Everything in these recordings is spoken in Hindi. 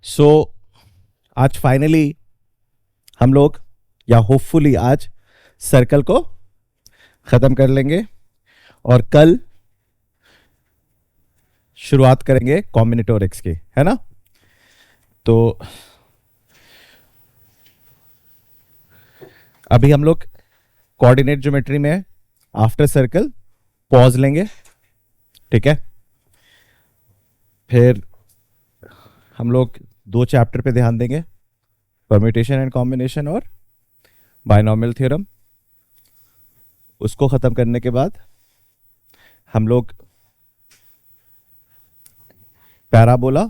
सो आज फाइनली हम लोग या होपफुली आज सर्कल को खत्म कर लेंगे और कल शुरुआत करेंगे कॉम्बिनेटोरिक्स की, है ना। तो अभी हम लोग कोऑर्डिनेट ज्योमेट्री में आफ्टर सर्कल पॉज लेंगे, ठीक है। फिर हम लोग दो चैप्टर पे ध्यान देंगे, परम्यूटेशन एंड कॉम्बिनेशन और बायनॉमियल थ्योरम। उसको खत्म करने के बाद हम लोग पैराबोला,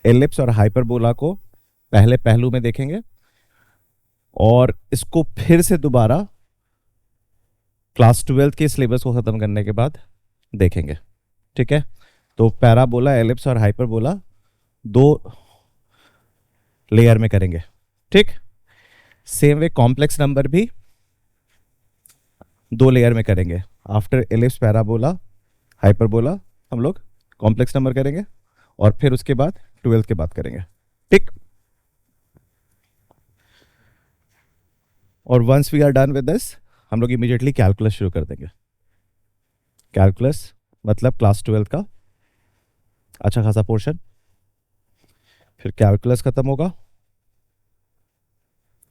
एलिप्स और हाइपरबोला को पहले पहलू में देखेंगे और इसको फिर से दोबारा क्लास 12 के सिलेबस को खत्म करने के बाद देखेंगे, ठीक है। तो पैराबोला, एलिप्स और हाइपरबोला दो लेयर में करेंगे, ठीक। सेम वे कॉम्प्लेक्स नंबर भी दो लेयर में करेंगे। आफ्टर एलिप्स, पैराबोला, हाइपरबोला हम लोग कॉम्प्लेक्स नंबर करेंगे और फिर उसके बाद 12 के बाद करेंगे, ठीक। और once we are done with this हम लोग इमीडिएटली कैलकुलस शुरू कर देंगे। कैलकुलस मतलब क्लास 12 का अच्छा खासा पोर्शन। फिर कैलकुलस खत्म होगा,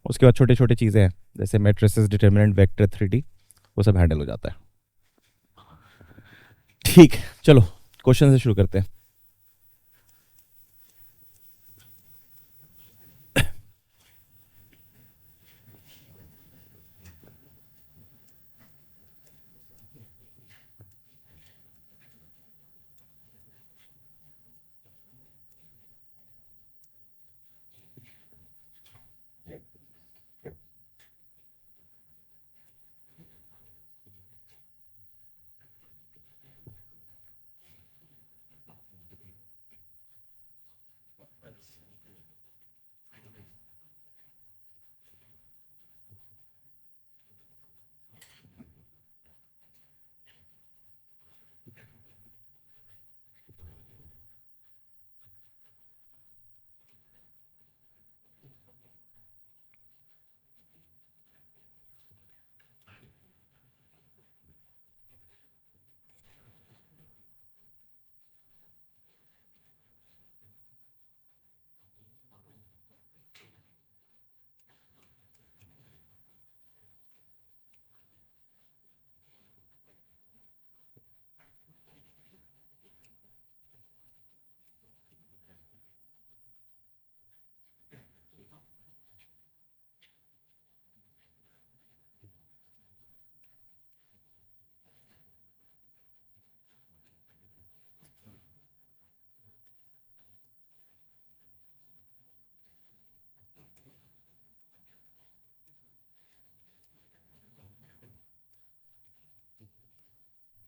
उसके बाद छोटी छोटी चीज़ें हैं जैसे मैट्रिसेस, डिटर्मिनेंट, वेक्टर, 3D, वो सब हैंडल हो जाता है, ठीक। चलो क्वेश्चन से शुरू करते हैं।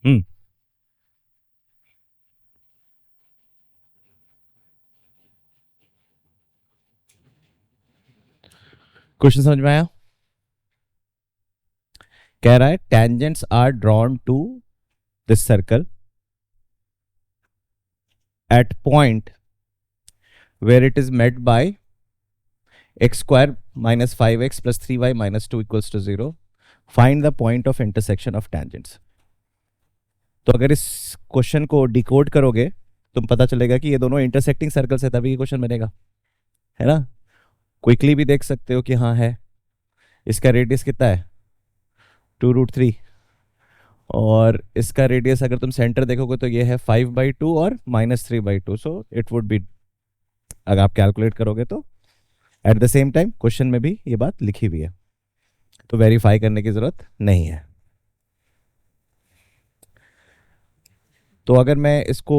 हम्म क्वेश्चन समझ में आया? कह रहा है tangents are drawn to this circle at point where it is met by x square minus 5x plus 3y minus 2 equals to 0। Find the point of intersection of tangents. तो अगर इस क्वेश्चन को डिकोड करोगे तुम पता चलेगा कि ये दोनों इंटरसेक्टिंग सर्कल से, तभी ये क्वेश्चन बनेगा, है ना। क्विकली भी देख सकते हो कि हाँ है। इसका रेडियस कितना है? 2√3। और इसका रेडियस अगर तुम सेंटर देखोगे तो ये है 5/2 और -3/2। सो इट वुड बी, अगर आप कैलकुलेट करोगे तो at the same time question में भी ये बात लिखी हुई है, तो वेरीफाई करने की जरूरत नहीं है। तो अगर मैं इसको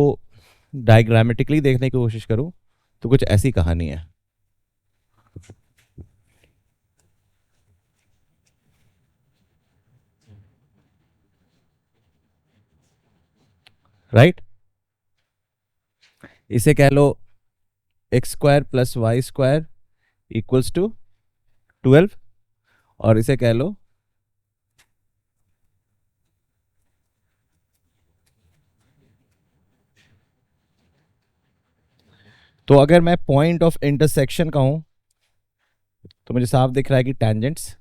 डायग्रामेटिकली देखने की कोशिश करूं तो कुछ ऐसी कहानी है, राइट। इसे कह लो x² plus y² equals to 12 और इसे कह लो तो अगर मैं पॉइंट ऑफ इंटरसेक्शन का हूं तो मुझे साफ दिख रहा है कि टेंजेंट्स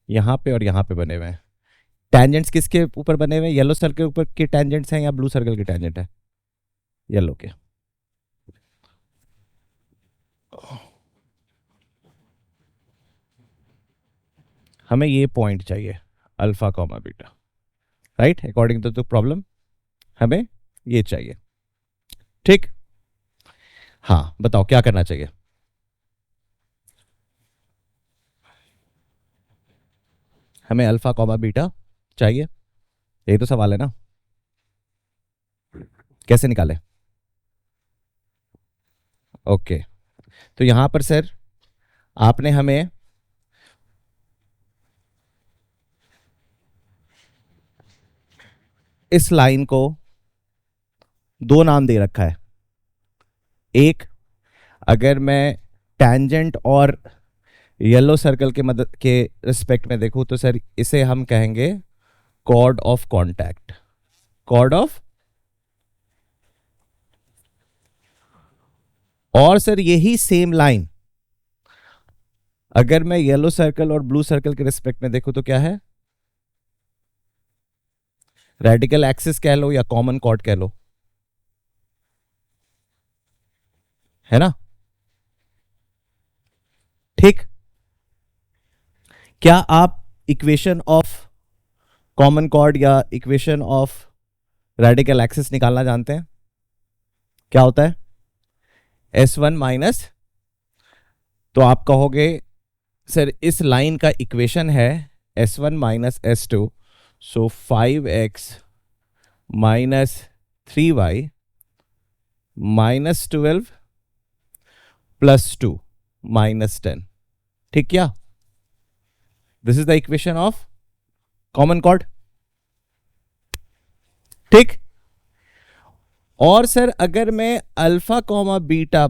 यहां पे और यहां पे बने हुए हैं। टेंजेंट्स किसके ऊपर बने हुए हैं? येलो सर्कल के ऊपर के टेंजेंट्स हैं या ब्लू सर्कल के टेंजेंट है? येलो के। हमें ये पॉइंट चाहिए alpha comma beta, right? According to the problem हमें ये चाहिए। ठीक, हाँ बताओ क्या करना चाहिए? हमें अल्फा कॉमा बीटा चाहिए, यही तो सवाल है ना। कैसे निकाले? ओके, तो यहां पर सर आपने हमें इस लाइन को दो नाम दे रखा है। एक, अगर मैं टैंजेंट और येलो सर्कल के मदद के रिस्पेक्ट में देखूं तो सर इसे हम कहेंगे chord of contact. Chord of, और सर यही सेम लाइन अगर मैं येलो सर्कल और ब्लू सर्कल के रिस्पेक्ट में देखूं तो क्या है? रेडिकल एक्सिस कह लो या कॉमन कॉर्ड कह लो, है ना? ठीक, क्या आप इक्वेशन ऑफ कॉमन कॉर्ड या इक्वेशन ऑफ रेडिकल एक्सिस निकालना जानते हैं? क्या होता है? S1 माइनस, तो आप कहोगे सर इस लाइन का इक्वेशन है S1 माइनस S2, सो 5x minus 3y minus 12 plus 2 minus 10। ठीक, क्या this is the equation of common chord? ठीक, और सर अगर मैं अल्फा कॉमा बीटा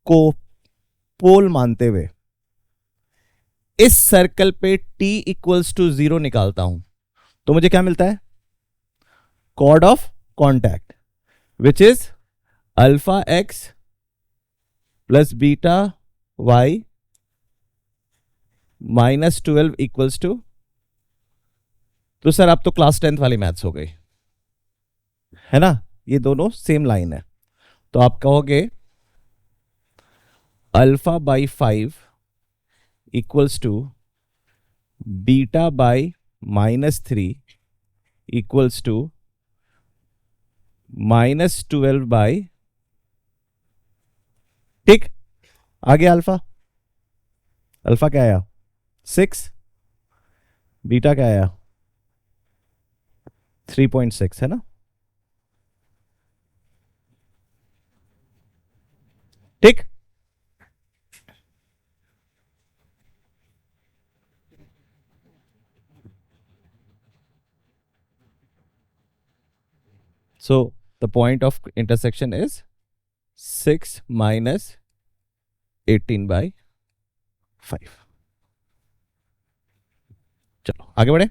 को पोल मानते हुए इस सर्कल पे t इक्वल्स टू 0 निकालता हूं तो मुझे क्या मिलता है? Chord of contact, which is alpha x plus beta y minus 12 equals to, तो सर अब तो क्लास 10th वाली मैथ्स हो गई, है ना? ये दोनों सेम लाइन है, तो आप कहोगे alpha by 5 equals to beta by minus 3 equals to minus 12 by, ठीक, आगे अल्फा, अल्फा क्या आया? 6, बीटा क्या आया? 3.6, है ना? ठीक, so the point of intersection is 6 minus 18 by 5। चलो आगे बढ़े।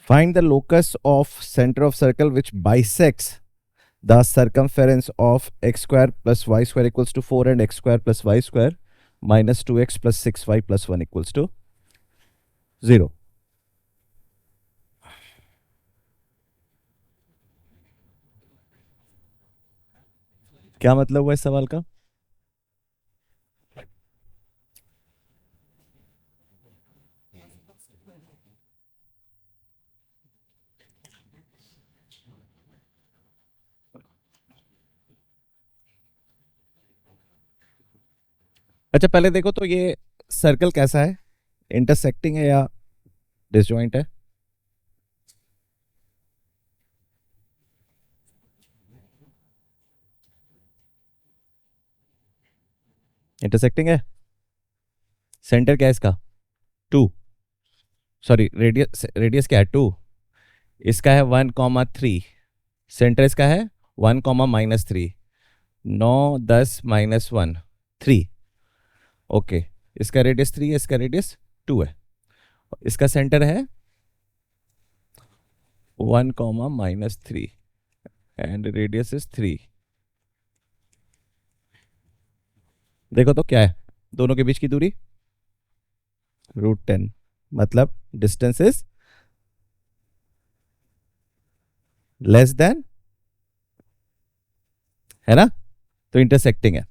Find the locus of center of circle which bisects the circumference of x square plus y square equals to 4 and x square plus y square minus 2x plus 6y plus 1 equals to 0. क्या मतलब हुआ इस सवाल का? अच्छा पहले देखो तो ये सर्कल कैसा है, इंटरसेक्टिंग है या डिसजॉइंट है? इंटरसेक्टिंग है। सेंटर क्या है इसका? 2, सॉरी रेडियस, रेडियस क्या है 2, इसका है 1,3, सेंटर इसका है 1,-3, 9 10 -1 3। ओके, इसका रेडियस 3 है, इसका रेडियस 2 है, इसका सेंटर है 1,-3 एंड रेडियस इज 3। देखो तो क्या है दोनों के बीच की दूरी? √10, मतलब डिस्टेंस इज लेस देन, है ना? तो इंटरसेक्टिंग है।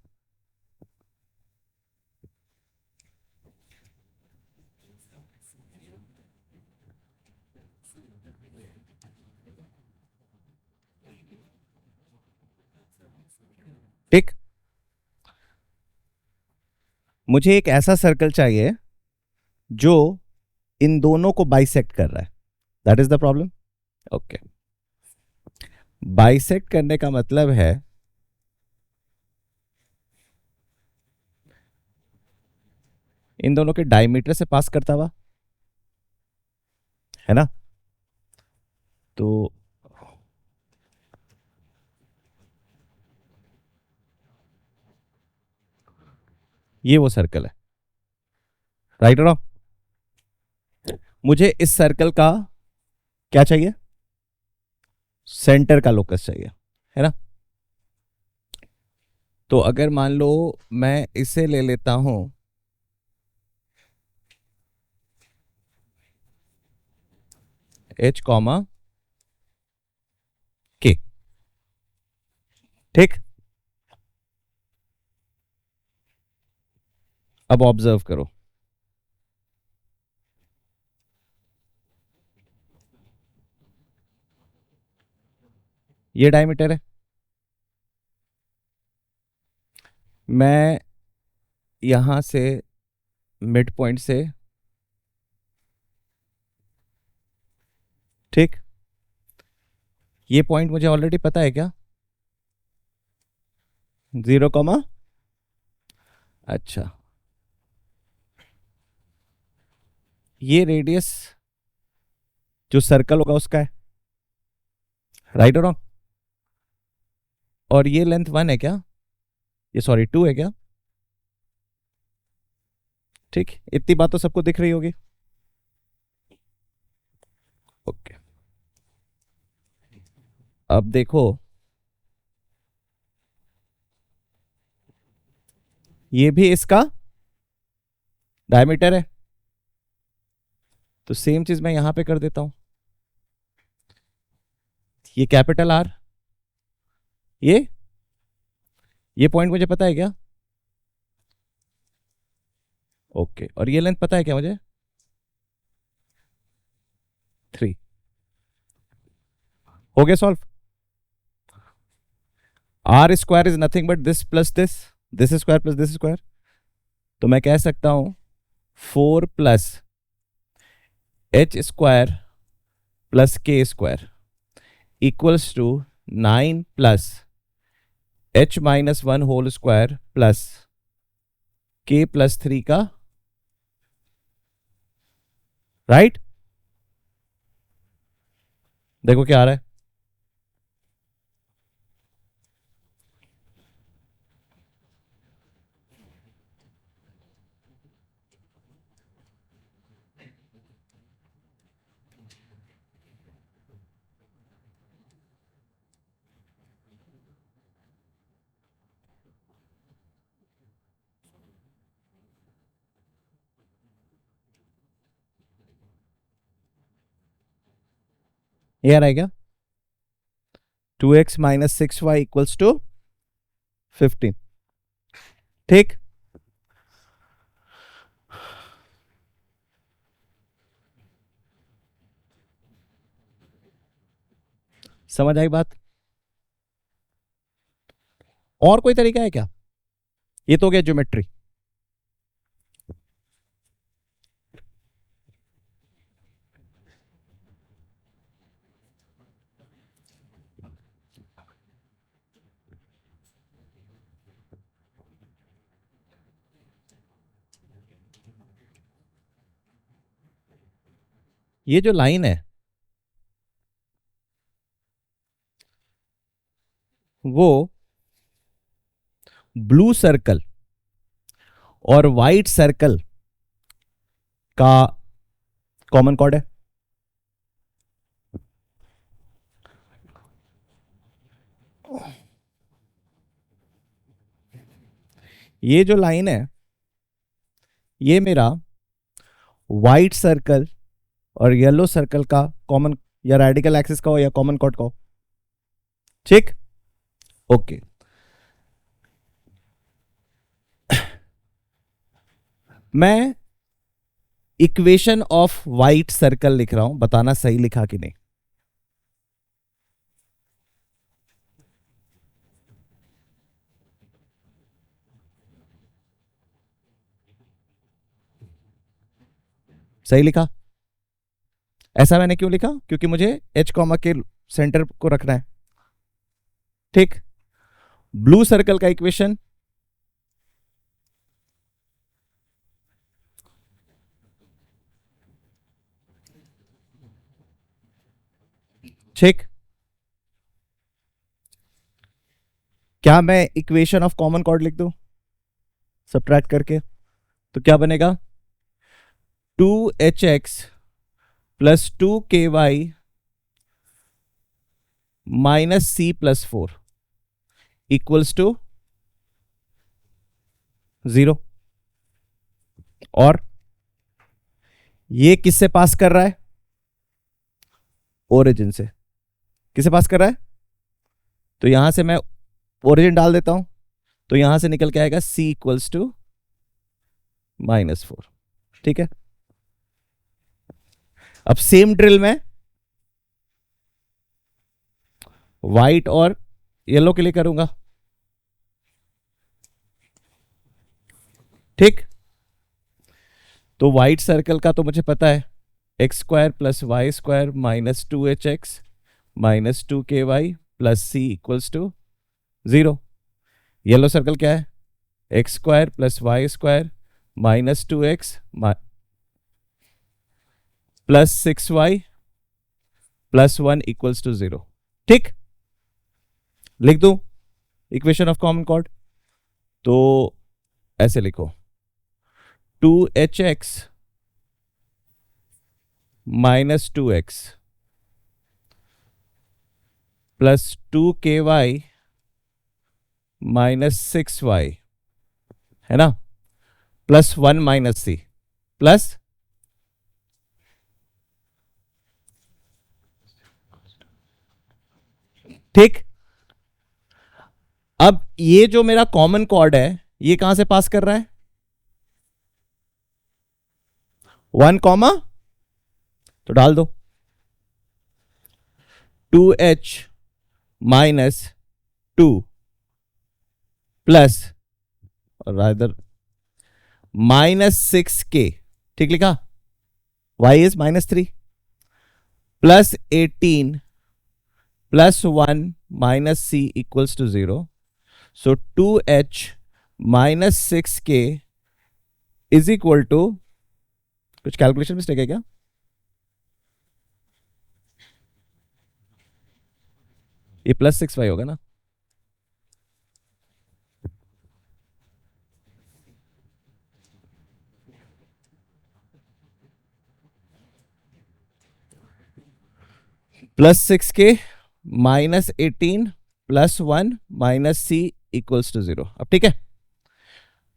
ठीक, मुझे एक ऐसा सर्कल चाहिए जो इन दोनों को बाइसेक्ट कर रहा है, that is the problem. Okay, bisect करने का मतलब है इन दोनों के डायमीटर से पास करता हुआ, है ना? तो ये वो सर्कल है, राइट और रॉन्ग? मुझे इस सर्कल का क्या चाहिए? सेंटर का लोकस चाहिए, है ना? तो अगर मान लो मैं इसे ले लेता हूं h कॉमा k, ठीक? अब ऑब्जर्व करो, ये डायमीटर है, मैं यहां से मिड पॉइंट से, ठीक, ये पॉइंट मुझे ऑलरेडी पता है क्या? 0, अच्छा, ये रेडियस जो सर्कल होगा उसका है, राइट और रॉन्ग? और ये लेंथ 1 है क्या? ये सॉरी 2 है क्या? ठीक, इतनी बात तो सबको दिख रही होगी। ओके, अब देखो ये भी इसका डायमीटर है, तो सेम चीज मैं यहां पे कर देता हूं, ये कैपिटल आर, ये पॉइंट मुझे पता है क्या? ओके, और ये लेंथ पता है क्या मुझे? 3। हो गया solve. R square is nothing but this plus this square plus this square, तो मैं कह सकता हूं 4 plus H square plus K square equals to 9 plus h-1 whole square plus k+3 का, राइट? देखो क्या आ रहा है, ये आ रहा है क्या? 2x minus 6y equals to 15। ठीक, समझ आई बात? और कोई तरीका है क्या? ये तो हो गया ज्योमेट्री। ये जो लाइन है वो ब्लू सर्कल और वाइट सर्कल का कॉमन कॉर्ड है। ये जो लाइन है ये मेरा वाइट सर्कल और येलो सर्कल का कॉमन या रेडिकल एक्सिस का हो या कॉमन कॉर्ड का हो। ठीक, ओके। मैं इक्वेशन ऑफ वाइट सर्कल लिख रहा हूं, बताना सही लिखा कि नहीं। सही लिखा। ऐसा मैंने क्यों लिखा? क्योंकि मुझे एच कॉमा के सेंटर को रखना है। ठीक, ब्लू सर्कल का इक्वेशन ठीक, क्या मैं इक्वेशन ऑफ कॉमन कॉर्ड लिख दूं सब्ट्रैक्ट करके? तो क्या बनेगा? 2hx plus 2ky minus C plus 4 equals to 0। और ये किससे पास कर रहा है? ओरिजिन से। किसे पास कर रहा है? तो यहां से मैं ओरिजिन डाल देता हूं, तो यहां से निकल के आएगा c इक्वल्स टू -4। ठीक है, अब सेम ड्रिल में व्हाइट और येलो के लिए करूंगा। ठीक, तो व्हाइट सर्कल का तो मुझे पता है x square plus y square minus 2hx minus 2ky plus C equals to 0। Yellow circle क्या है? X square plus y square minus 2x plus 6y plus 1 equals to 0। ठीक, लिख दूं इक्वेशन ऑफ कॉमन कॉर्ड? तो ऐसे लिखो 2hx minus 2x plus 2ky minus 6y है ना, प्लस 1 माइनस सी प्लस ठीक। अब ये जो मेरा कॉमन कॉर्ड है ये कहां से पास कर रहा है? 1 कॉमा, तो डाल दो 2h माइनस 2 प्लस और इधर -6k। ठीक लिखा? y is -3 plus 18 plus 1 minus C equals to 0। So 2h minus 6k is equal to, कुछ कैलकुलेशन मिस्टेक है क्या? ये प्लस 6y होगा ना? Plus 6k minus 18 plus 1 minus C equals to 0। अब ठीक है,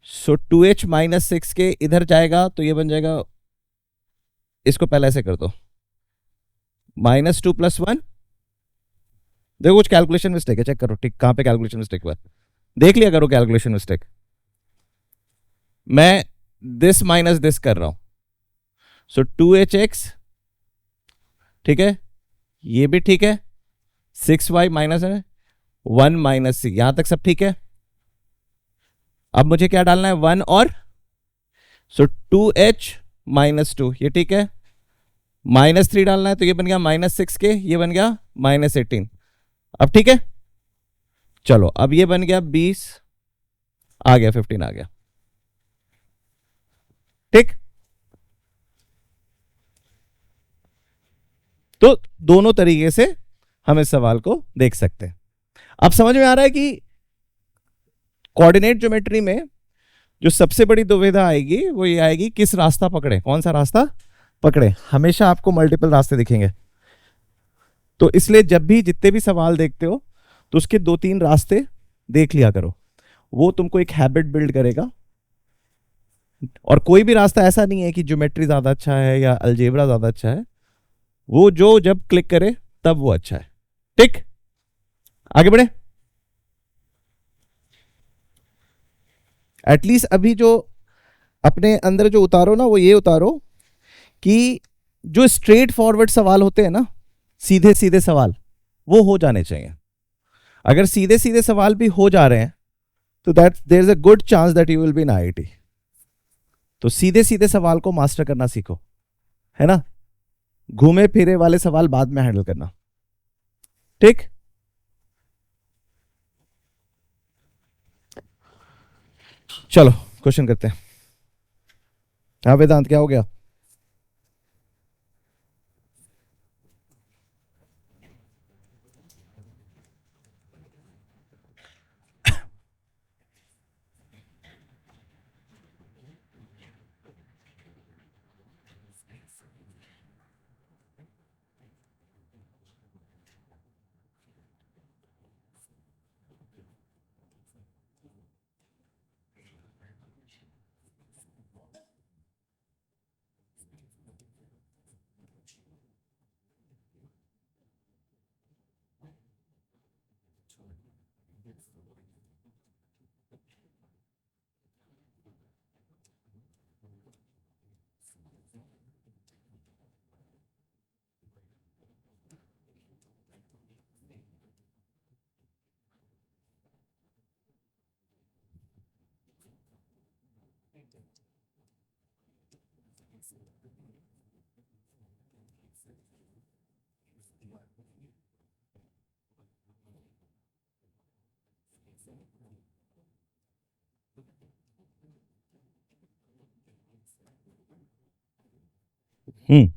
सो 2h माइनस 6k इधर जाएगा तो ये बन जाएगा, इसको पहले ऐसे कर दो -2 + 1, देखो कुछ कैलकुलेशन मिस्टेक है, चेक करो ठीक कहां पे कैलकुलेशन मिस्टेक हुआ है, देख लिया करो कैलकुलेशन मिस्टेक। मैं दिस माइनस दिस कर रहा हूं, सो 2hx, ठीक है, ये भी ठीक है, 6y माइनस है 1 माइनस सी, यहां तक सब ठीक है। अब मुझे क्या डालना है, 1 और, सो 2h -2, ये ठीक है, -3 डालना है तो ये बन गया -6k, ये बन गया -18। अब ठीक है, चलो अब ये बन गया 20 आ गया, 15 आ गया, ठीक। तो दोनों तरीके से हम इस सवाल को देख सकते हैं। अब समझ में आ रहा है कि कोऑर्डिनेट ज्योमेट्री में जो सबसे बड़ी दुविधा आएगी वो ये आएगी, किस रास्ता पकड़े, कौन सा रास्ता पकड़े। हमेशा आपको मल्टीपल रास्ते दिखेंगे, तो इसलिए जब भी जितने भी सवाल देखते हो तो उसके 2-3 रास्ते देख लिया करो, वो तुमको एक हैबिट बिल्ड करेगा। और कोई भी रास्ता ऐसा नहीं है कि ज्योमेट्री ज्यादा अच्छा है या अलजेब्रा ज्यादा अच्छा है, वो जो जब क्लिक करे तब वो अच्छा है, ठीक। आगे बढ़े। एटलीस्ट अभी जो अपने अंदर जो उतारो ना, वो ये उतारो कि जो स्ट्रेट फॉरवर्ड सवाल होते हैं ना, सीधे सीधे सवाल, वो हो जाने चाहिए। अगर सीधे सीधे सवाल भी हो जा रहे हैं तो that there is a good chance that you will be in IIT. तो सीधे सीधे सवाल को मास्टर करना सीखो, है ना, घूमे फिरे वाले सवाल बाद में हैंडल करना, ठीक। चलो क्वेश्चन करते हैं। हाँ वेदांत, क्या हो गया? हम्म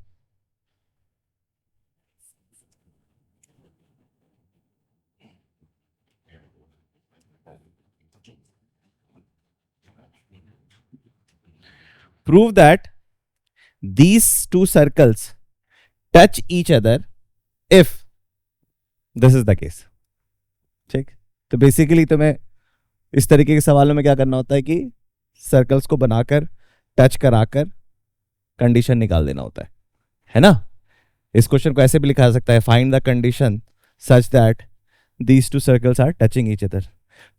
prove that these two circles touch each other if this is the case, ठीक। तो बेसिकली तुम्हें इस तरीके के सवालों में क्या करना होता है कि सर्कल्स को बनाकर टच कराकर कंडीशन निकाल देना होता है ना। इस क्वेश्चन को ऐसे भी लिखा जा सकता है, find the condition such that these two circles are touching each other.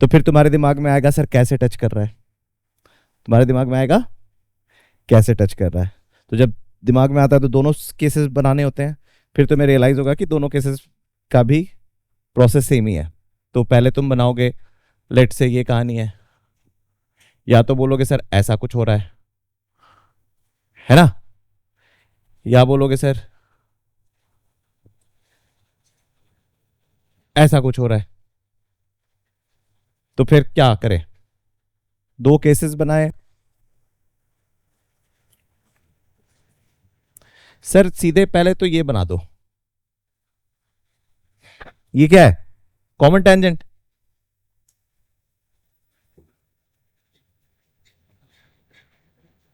तो फिर तुम्हारे दिमाग में आएगा सर कैसे टच कर रहा है, तुम्हारे दिमाग में आएगा कैसे टच कर रहा है। तो जब दिमाग में आता है तो दोनों केसेस बनाने होते हैं, फिर तुम्हें रियलाइज होगा कि दोनों केसेस का भी प्रोसेस सेम ही है। तो पहले तुम बनाओगे, लेट से ये कहानी है, या तो बोलोगे सर ऐसा कुछ हो रहा है ना, या बोलोगे सर ऐसा कुछ हो रहा है। तो फिर क्या करें, दो केसेस बनाए। सर सीधे पहले तो ये बना दो, ये क्या है, common tangent.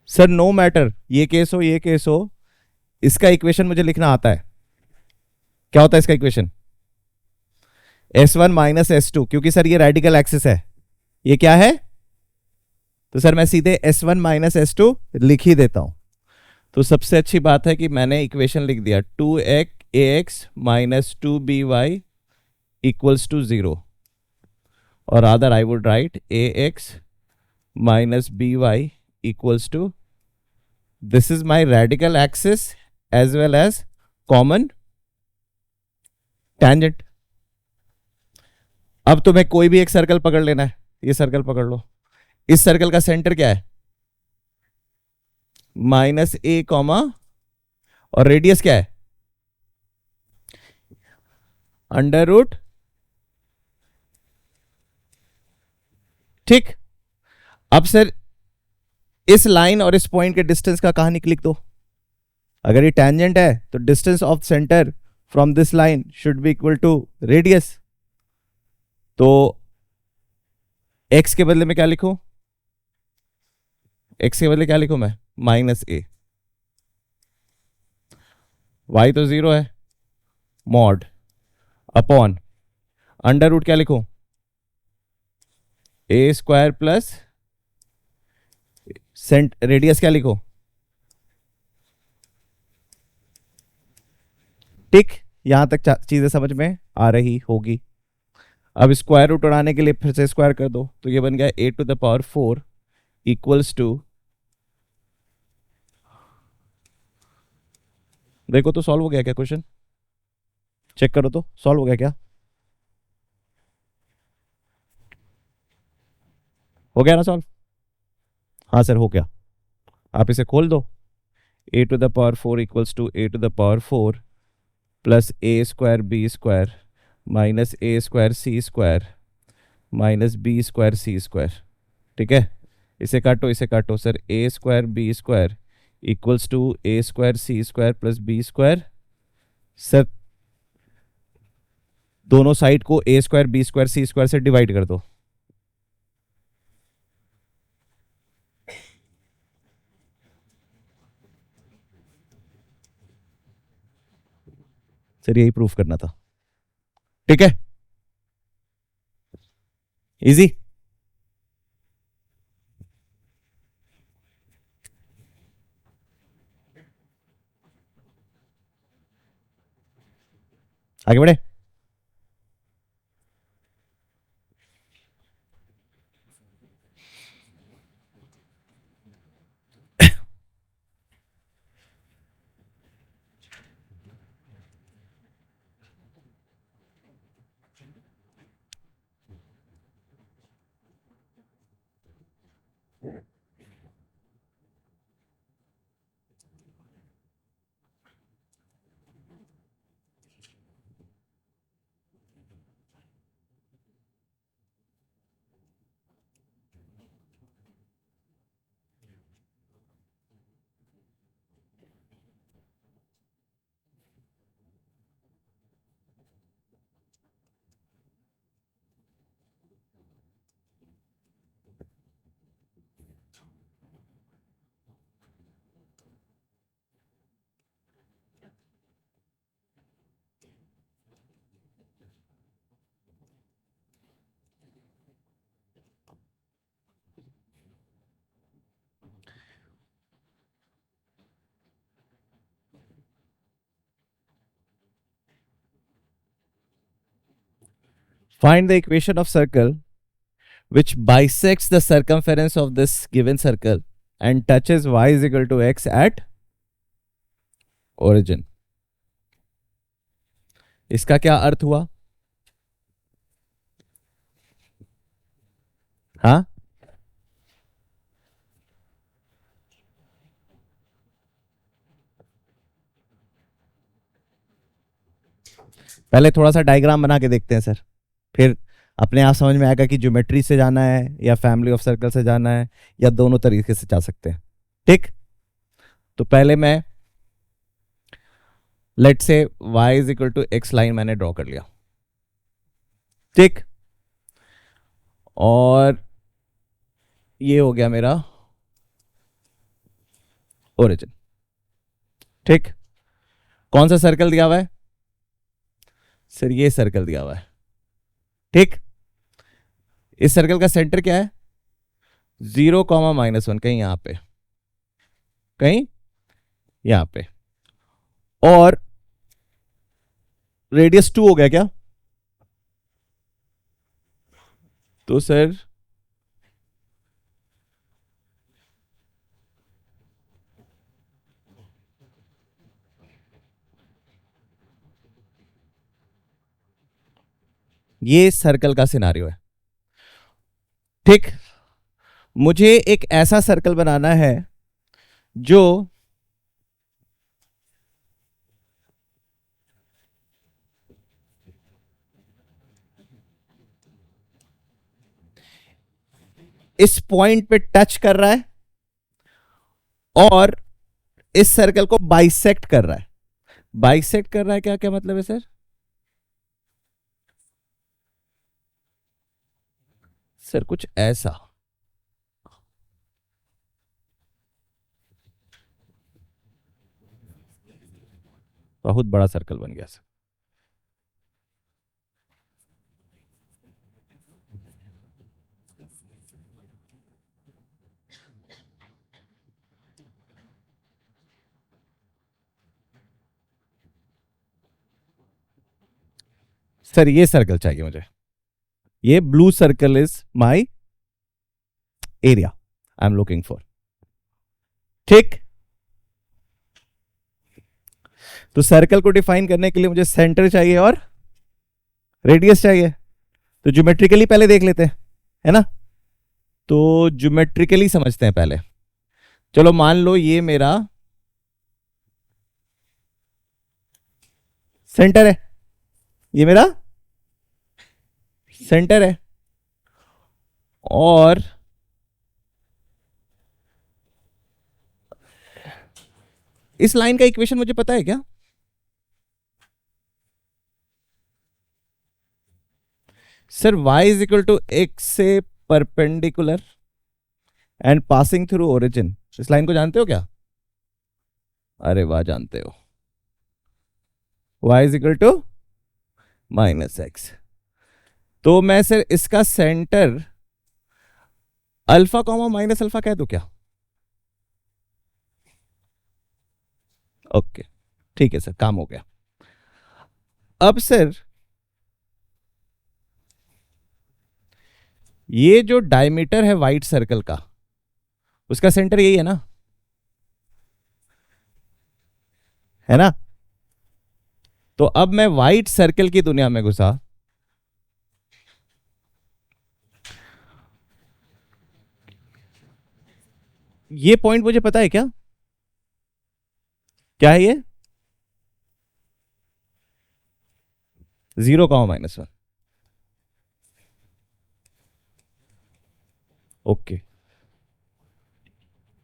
Sir no matter ये केस हो ये केस हो, इसका इक्वेशन मुझे लिखना आता है। क्या होता है इसका इक्वेशन, S1 माइनस S2, क्योंकि सर ये रेडिकल एक्सिस है, ये क्या है, तो सर मैं सीधे S1 माइनस S2 लिख ही देता हूं। तो सबसे अच्छी बात है कि मैंने इक्वेशन लिख दिया, 2x A x minus 2by equals to 0, or rather I would write ax minus by equals to, this is my radical axis as well as common tangent. अब तुम्हें कोई भी एक सर्कल पकड़ लेना है, ये सर्कल पकड़ लो, इस सर्कल का सेंटर क्या है, माइनस ए कॉमा, और रेडियस क्या है, अंडर रूट, ठीक. अब सर इस लाइन और इस पॉइंट के डिस्टेंस का कहानी लिख दो. अगर ये टेंजेंट है तो distance of centre from this line should be equal to radius. तो x के बदले में क्या लिखूं, x के बदले क्या लिखूं मैं, माइनस ए, y तो 0 है, मॉड अपॉन अंडर रूट क्या लिखूं, ए स्क्वायर प्लस रेडियस क्या लिखो, ठीक. यहां तक चीजें समझ में आ रही होगी. अब स्क्वायर रूट उड़ाने के लिए फिर से स्क्वायर कर दो, तो ये बन गया a to the power 4 equals to, देखो तो सॉल्व हो गया क्या क्वेश्चन, चेक करो तो सॉल्व हो गया क्या, हो गया ना सॉल्व. हाँ सर हो गया. आप इसे खोल दो, a to the power 4 equals to a to the power 4 plus A square B square minus A square C square minus B square C square. ठीक है, इसे काटो sir, A square B square equals to A square C square plus B square. Sir दोनों साइड को A square B square C square से डिवाइड कर दो. सर यही प्रूफ करना था. ठीक है, इजी. आगे बढ़े. Find the equation of circle which bisects the circumference of this given circle and touches y is equal to x at origin. इसका क्या अर्थ हुआ, हाँ पहले थोड़ा सा डायग्राम बना के देखते हैं सर, फिर अपने आप समझ में आएगा कि ज्योमेट्री से जाना है या फैमिली ऑफ सर्कल से जाना है या दोनों तरीके से जा सकते हैं. ठीक, तो पहले मैं let say y is equal to x line मैंने ड्रॉ कर लिया. ठीक, और ये हो गया मेरा ओरिजिन. ठीक, कौन सा सर्कल दिया हुआ है सर, ये सर्कल दिया हुआ है. ठीक, इस सर्कल का सेंटर क्या है, 0, -1, कहीं यहां पे, कहीं यहां पे, और रेडियस 2 हो गया क्या? तो सर ये सर्कल का सिनारियो है, ठीक। मुझे एक ऐसा सर्कल बनाना है जो इस पॉइंट पे टच कर रहा है और इस सर्कल को बाइसेक्ट कर रहा है। बाइसेक्ट कर रहा है, क्या क्या मतलब है सर? सर कुछ ऐसा, बहुत बड़ा सर्कल बन गया सर। सर ये सर्कल चाहिए मुझे, ये blue circle is my area I am looking for, ठीक। तो सर्कल को डिफाइन करने के लिए मुझे सेंटर चाहिए और रेडियस चाहिए। तो ज्योमेट्रिकली पहले देख लेते हैं, है ना। तो ज्योमेट्रिकली समझते हैं पहले। चलो मान लो ये मेरा सेंटर है, ये मेरा सेंटर है, और इस लाइन का इक्वेशन मुझे पता है क्या? Sir y is equal to x से perpendicular and passing through origin. इस लाइन को जानते हो क्या? अरे वाह, जानते हो। y is equal to minus x. तो मैं सर इसका centre alpha comma minus alpha कह दूं क्या? ओके, ठीक है सर, काम हो गया। अब सर ये जो डायमीटर है वाइट सर्कल का, उसका सेंटर यही है ना, है ना। तो अब मैं वाइट सर्कल की दुनिया में घुसा, ये पॉइंट मुझे पता है क्या? क्या है ये? 0, -1। ओके,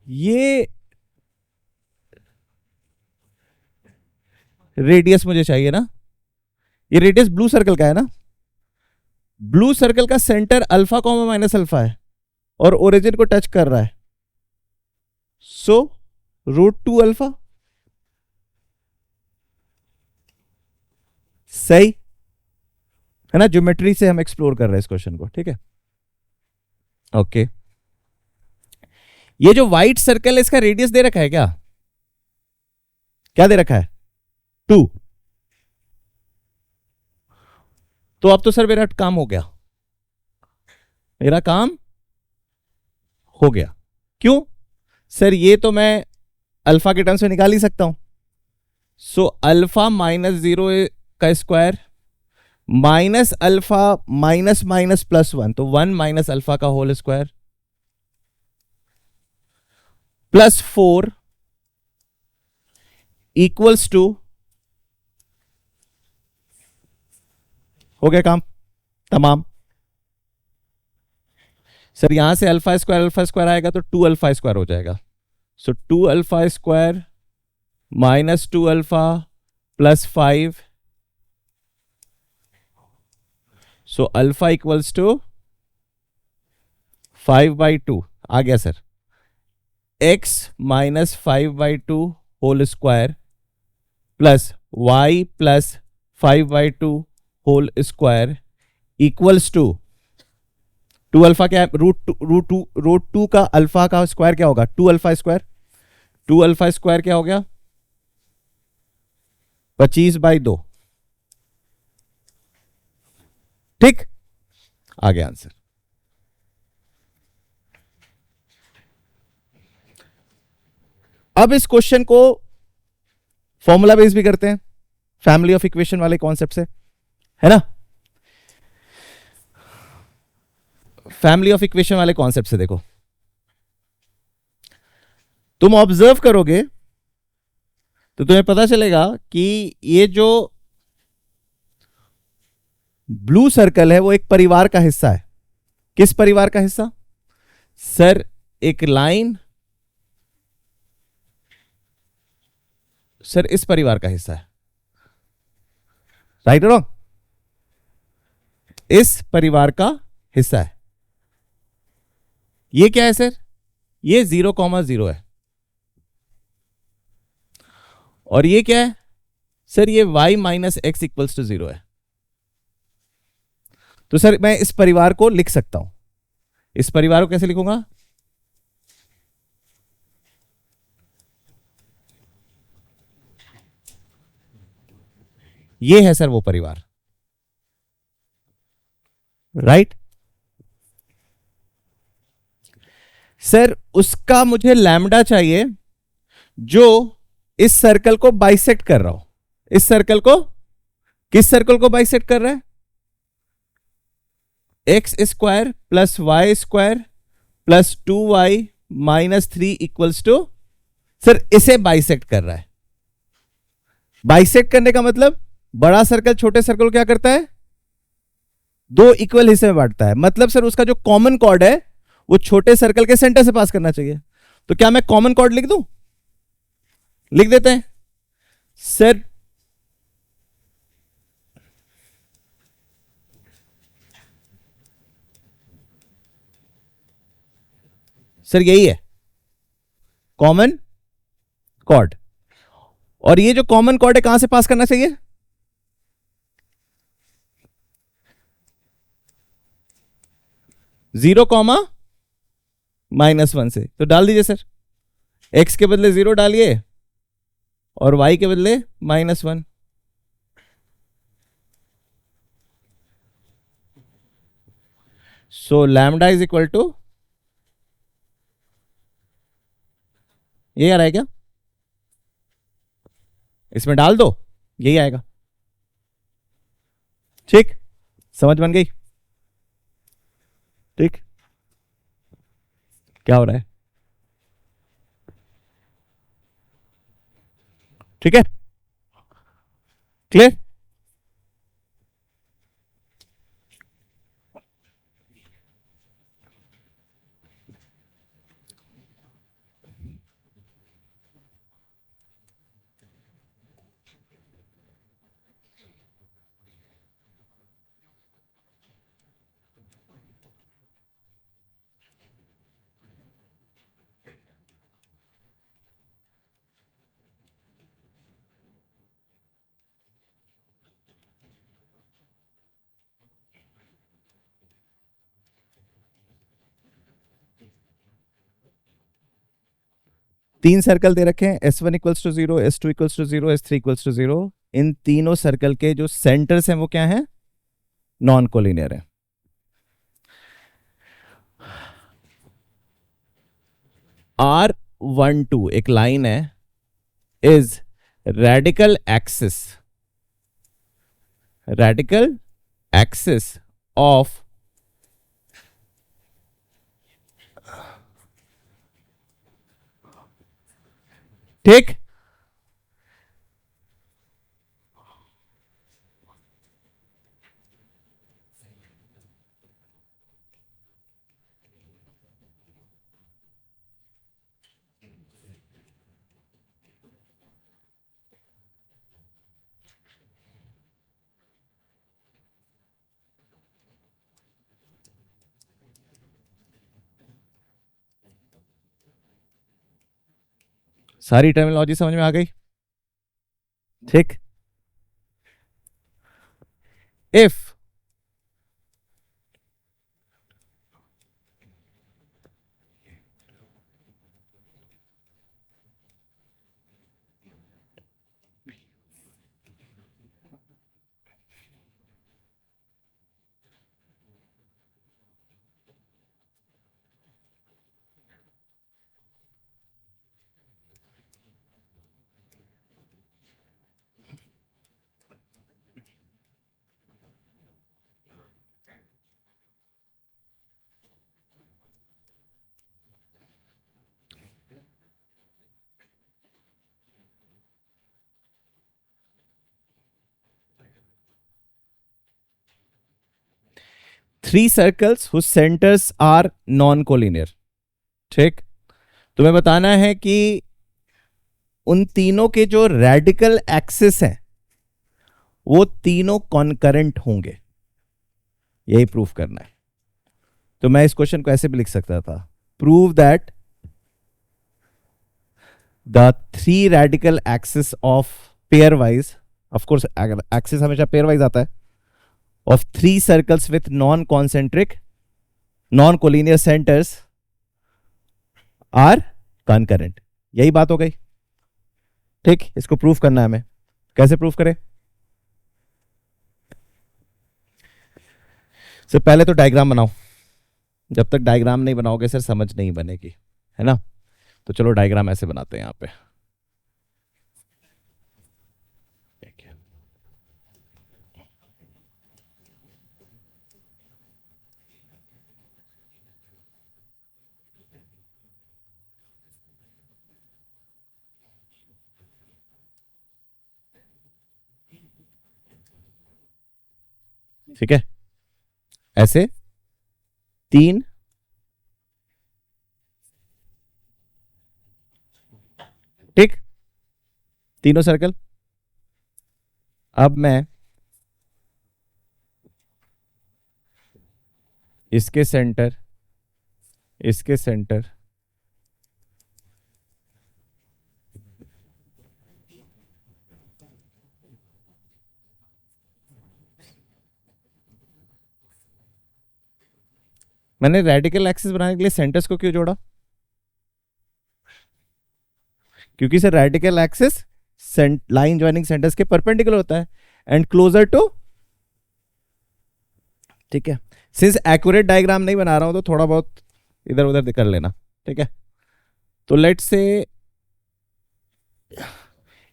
ये रेडियस मुझे चाहिए ना, ये रेडियस ब्लू सर्कल का है ना। ब्लू सर्कल का centre alpha comma minus alpha है और ओरिजिन को टच कर रहा है, सो √2 अल्फा। सही है ना। ज्योमेट्री से हम एक्सप्लोर कर रहे हैं इस क्वेश्चन को, ठीक है। ओके, ये जो व्हाइट सर्कल है इसका रेडियस दे रखा है क्या? क्या दे रखा है? 2। तो अब तो सर मेरा काम हो गया, मेरा काम हो गया। क्यों सर? ये तो मैं अल्फा के टर्म्स में निकाल ही सकता हूं। सो अल्फा -0 का square minus alpha minus minus +1, तो 1 माइनस अल्फा का होल स्क्वायर +4 इक्वल्स टू, हो गया काम तमाम। सर यहां से अल्फा स्क्वायर आएगा तो 2 अल्फा स्क्वायर हो जाएगा। So 2 alpha square -2 alpha +5, so alpha equals to 5/2 आ गया sir. x -5/2 whole square plus y +5/2 whole square equals to 2 alpha क्या? √2 का अल्फा का स्क्वायर क्या होगा? 2 अल्फा स्क्वायर। 2 अल्फा स्क्वायर क्या हो गया? 25/2। ठीक, आगे आंसर। अब इस क्वेश्चन को फॉर्मूला बेस भी करते हैं, फैमिली ऑफ इक्वेशन वाले कॉन्सेप्ट से, है ना। फैमिली ऑफ इक्वेशन वाले कॉन्सेप्ट से देखो, तुम ऑब्जर्व करोगे तो तुम्हें पता चलेगा कि ये जो ब्लू सर्कल है वो एक परिवार का हिस्सा है। किस परिवार का हिस्सा सर? एक लाइन सर इस परिवार का हिस्सा है, राइट और रॉन्ग? इस परिवार का हिस्सा है। ये क्या है सर? ये 0,0 है। और ये क्या है सर? ये y minus x equals to 0 है। तो सर मैं इस परिवार को लिख सकता हूं। इस परिवार को कैसे लिखूंगा? ये है सर वो परिवार, राइट? सर उसका मुझे लैम्डा चाहिए जो इस सर्कल को बाइसेक्ट कर रहा हो। इस सर्कल को, किस सर्कल को बाइसेक्ट कर रहा है? X square plus y square plus 2y minus 3 equals to, sir इसे बाइसेक्ट कर रहा है। बाइसेक्ट करने का मतलब बड़ा सर्कल छोटे सर्कल को क्या करता है? दो इक्वल हिस्से में बांटता है। मतलब सर उसका जो कॉमन कॉर्ड है वो छोटे सर्कल के सेंटर से पास करना चाहिए। तो क्या मैं कॉमन कॉर्ड लिख दूं? लिख देते हैं सर। सर यही है कॉमन कॉर्ड। और ये जो कॉमन कॉर्ड है कहां से पास करना चाहिए? जीरो कॉमा -1 से। तो डाल दीजिए सर, x के बदले 0 डालिए और y के बदले -1। So lambda is equal to, ये आ रहा है क्या? इसमें डाल दो, यही आएगा। ठीक, समझ बन गई? ठीक, क्या हो रहा है? ठीक है, क्लियर? तीन सर्कल दे रखे हैं, S1 equals to 0, S2 equals to 0, S3 equals to 0। इन तीनों सर्कल के जो सेंटर्स हैं वो क्या हैं? नॉन कोलिनियर है। R12 एक लाइन है, इज रेडिकल एक्सिस ऑफ ठीक, सारी टर्मिनोलॉजी समझ में आ गई? ठीक, if 3 circles whose centers are non collinear. ठीक, तुम्हें बताना है कि उन तीनों के जो रेडिकल एक्सिस हैं वो तीनों कॉन्करेंट होंगे, यही प्रूफ करना है। तो मैं इस क्वेश्चन को ऐसे भी लिख सकता था, prove that the 3 radical axis of pair wise, of course axis हमेशा पेयर वाइज आता है, of 3 circles with non concentric non collinear centres are concurrent. यही बात हो गई। ठीक, इसको प्रूफ करना है हमें। कैसे प्रूफ करें? सर पहले तो डायग्राम बनाओ। जब तक डायग्राम नहीं बनाओगे सर समझ नहीं बनेगी, है ना। तो चलो डायग्राम ऐसे बनाते हैं यहां पे। ठीक है, ऐसे 3 ठीक, तीनों सर्कल। अब मैं इसके सेंटर, इसके सेंटर, मैंने रेडिकल एक्सिस बनाने के लिए सेंटर्स को क्यों जोड़ा? क्योंकि sir radical axis line joining centres के परपेंडिकुलर होता है एंड क्लोजर टू। ठीक है, सिंस एक्यूरेट डायग्राम नहीं बना रहा हूं तो थोड़ा बहुत इधर उधर कर लेना। ठीक है, तो लेट्स से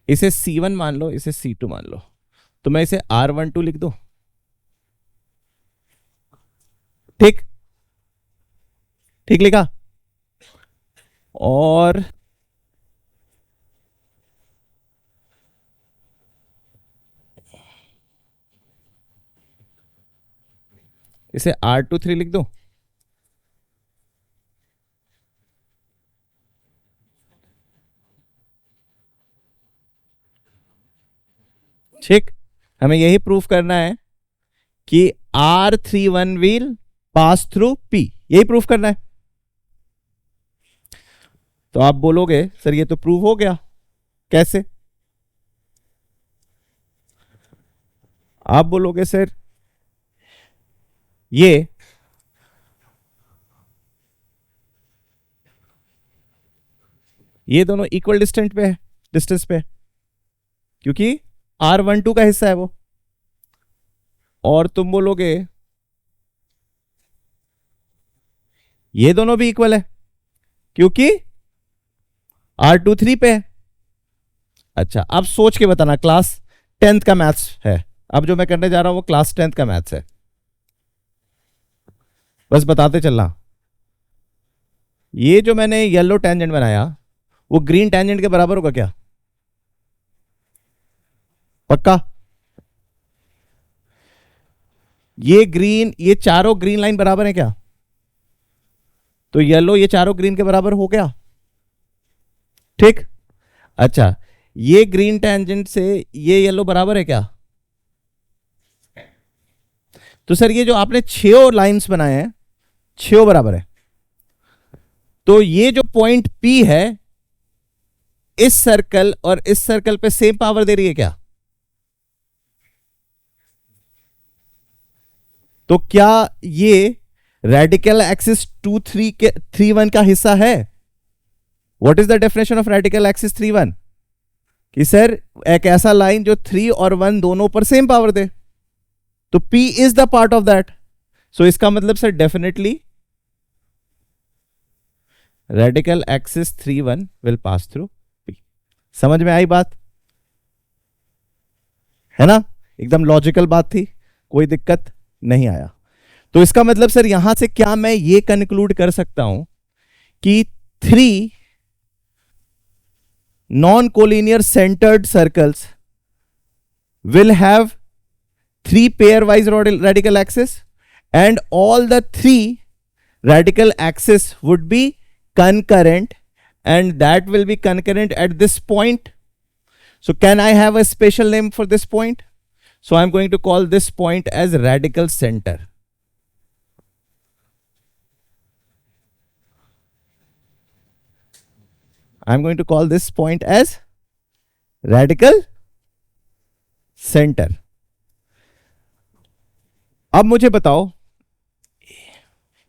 इसे C1 मान लो, इसे C2 मान लो, तो मैं इसे R12 लिख दूं। ठीक, ठीक लिखा। और इसे R23 लिख दो। ठीक, हमें यही प्रूफ करना है कि R31 will pass through P, यही प्रूफ करना है। तो आप बोलोगे सर ये तो प्रूव हो गया, कैसे? आप बोलोगे सर ये दोनों इक्वल डिस्टेंस पे है, डिस्टेंस पे, क्योंकि R12 का हिस्सा है वो। और तुम बोलोगे ये दोनों भी इक्वल है क्योंकि R23 पे है। अच्छा, अब सोच के बताना, क्लास 10th का मैथ्स है। अब जो मैं करने जा रहा हूं वो क्लास 10th का मैथ्स है, बस बताते चलना। ये जो मैंने येलो टेंजेंट बनाया वो ग्रीन टेंजेंट के बराबर होगा क्या? पक्का? ये चारों ग्रीन लाइन बराबर है क्या? तो येलो ये चारों ग्रीन के बराबर हो गया। ठीक, अच्छा, ये ग्रीन टेंजेंट से ये येलो बराबर है क्या? तो सर ये जो आपने 6 लाइंस बनाए हैं 6 बराबर है। तो ये जो पॉइंट P है इस सर्कल और इस सर्कल पे सेम पावर दे रही है क्या? तो क्या ये रेडिकल एक्सिस 3 1 का हिस्सा है? What is the definition of radical axis 3 1? कि सर एक ऐसा लाइन जो 3 और 1 दोनों पर सेम पावर दे, तो P is the part of that. So इसका मतलब sir definitely radical axis 3 1 will pass through P। समझ में आई बात? है ना, एकदम लॉजिकल बात थी, कोई दिक्कत नहीं आया। तो इसका मतलब सर यहां से क्या मैं ये कंक्लूड कर सकता हूं कि 3 non collinear centred circles will have 3 pairwise radical axis and all the three radical axis would be concurrent, and that will be concurrent at this point. So can I have a special name for this point? So I'm going to call this point as radical center. I'm going to call this point as radical center. अब मुझे बताओ,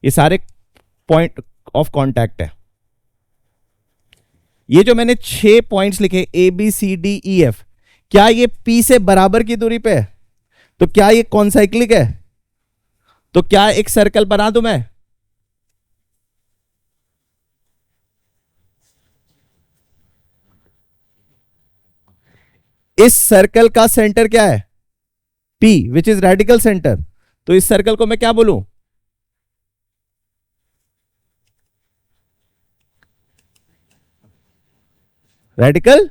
ये सारे पॉइंट ऑफ कांटेक्ट है, ये जो मैंने 6 पॉइंट्स लिखे A B C D E F, क्या ये पी से बराबर की दूरी पे है? तो क्या ये कॉन्साइक्लिक है? तो क्या एक सर्कल बना दूं मैं? इस सर्कल का सेंटर क्या है? P, which is radical centre. तो इस सर्कल को मैं क्या बोलूं? रेडिकल.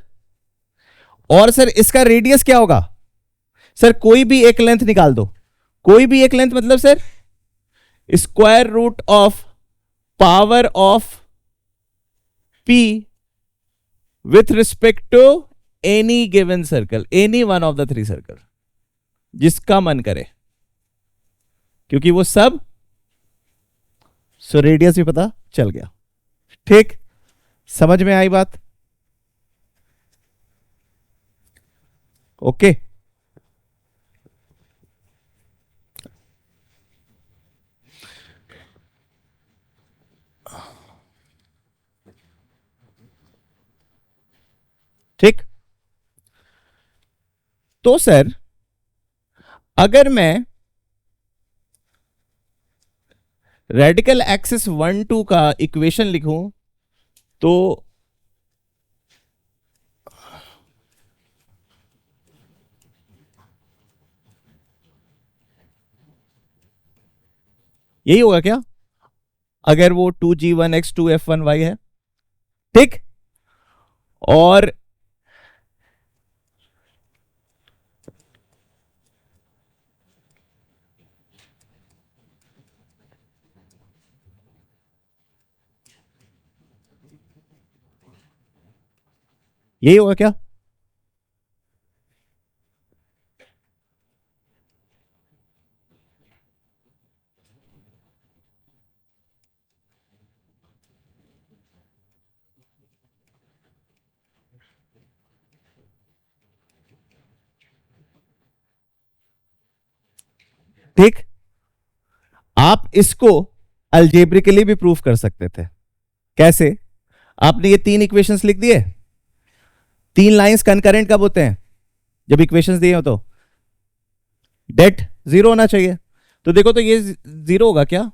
और सर इसका रेडियस क्या होगा? सर कोई भी एक लेंथ निकाल दो. कोई भी एक लेंथ मतलब sir square root of power of P with respect to any given circle, any one of the 3 circle, जिसका मन करे, क्योंकि वो सब. सो रेडियस भी पता चल गया. ठीक, समझ में आई बात? ओके. ठीक. तो सर अगर मैं रेडिकल एक्सिस 1 2 का इक्वेशन लिखूं तो यही होगा क्या? अगर वो 2g1x 2f1y है. ठीक. और यही होगा क्या? ठीक. आप इसको अल्जेब्रिकली भी प्रूफ कर सकते थे. कैसे? आपने ये 3 इक्वेशंस लिख दिए. 3 लाइंस कंकरेंट कब होते हैं? जब इक्वेशंस दिए हो तो डेट 0 होना चाहिए. तो देखो, तो ये 0 होगा क्या?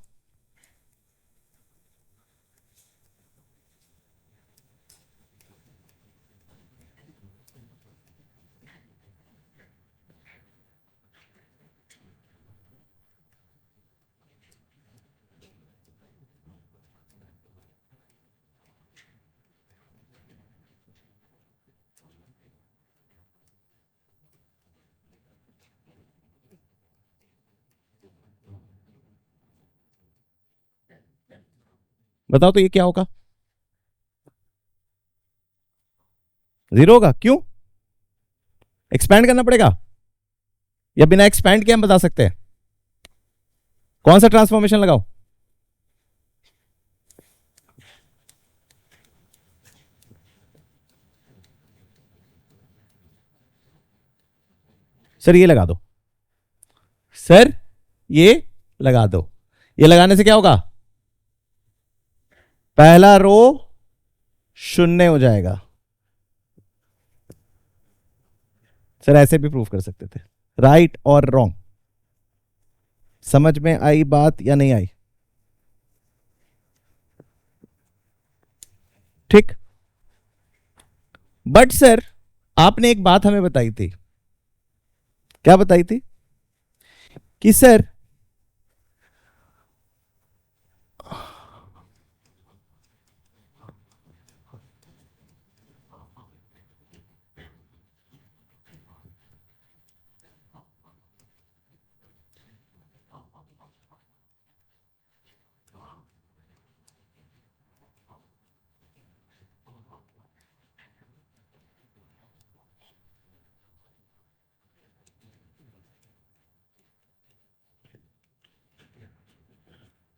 बताओ तो ये क्या होगा? 0 होगा. क्यों? एक्सपैंड करना पड़ेगा या बिना एक्सपैंड के हम बता सकते हैं? कौन सा ट्रांसफॉर्मेशन लगाओ? सर ये लगा दो. सर ये लगा दो. ये लगाने से क्या होगा? पहला रो शून्य हो जाएगा. सर ऐसे भी प्रूफ कर सकते थे. राइट और रॉन्ग? समझ में आई बात या नहीं आई? ठीक. बट सर आपने एक बात हमें बताई थी. क्या बताई थी? कि सर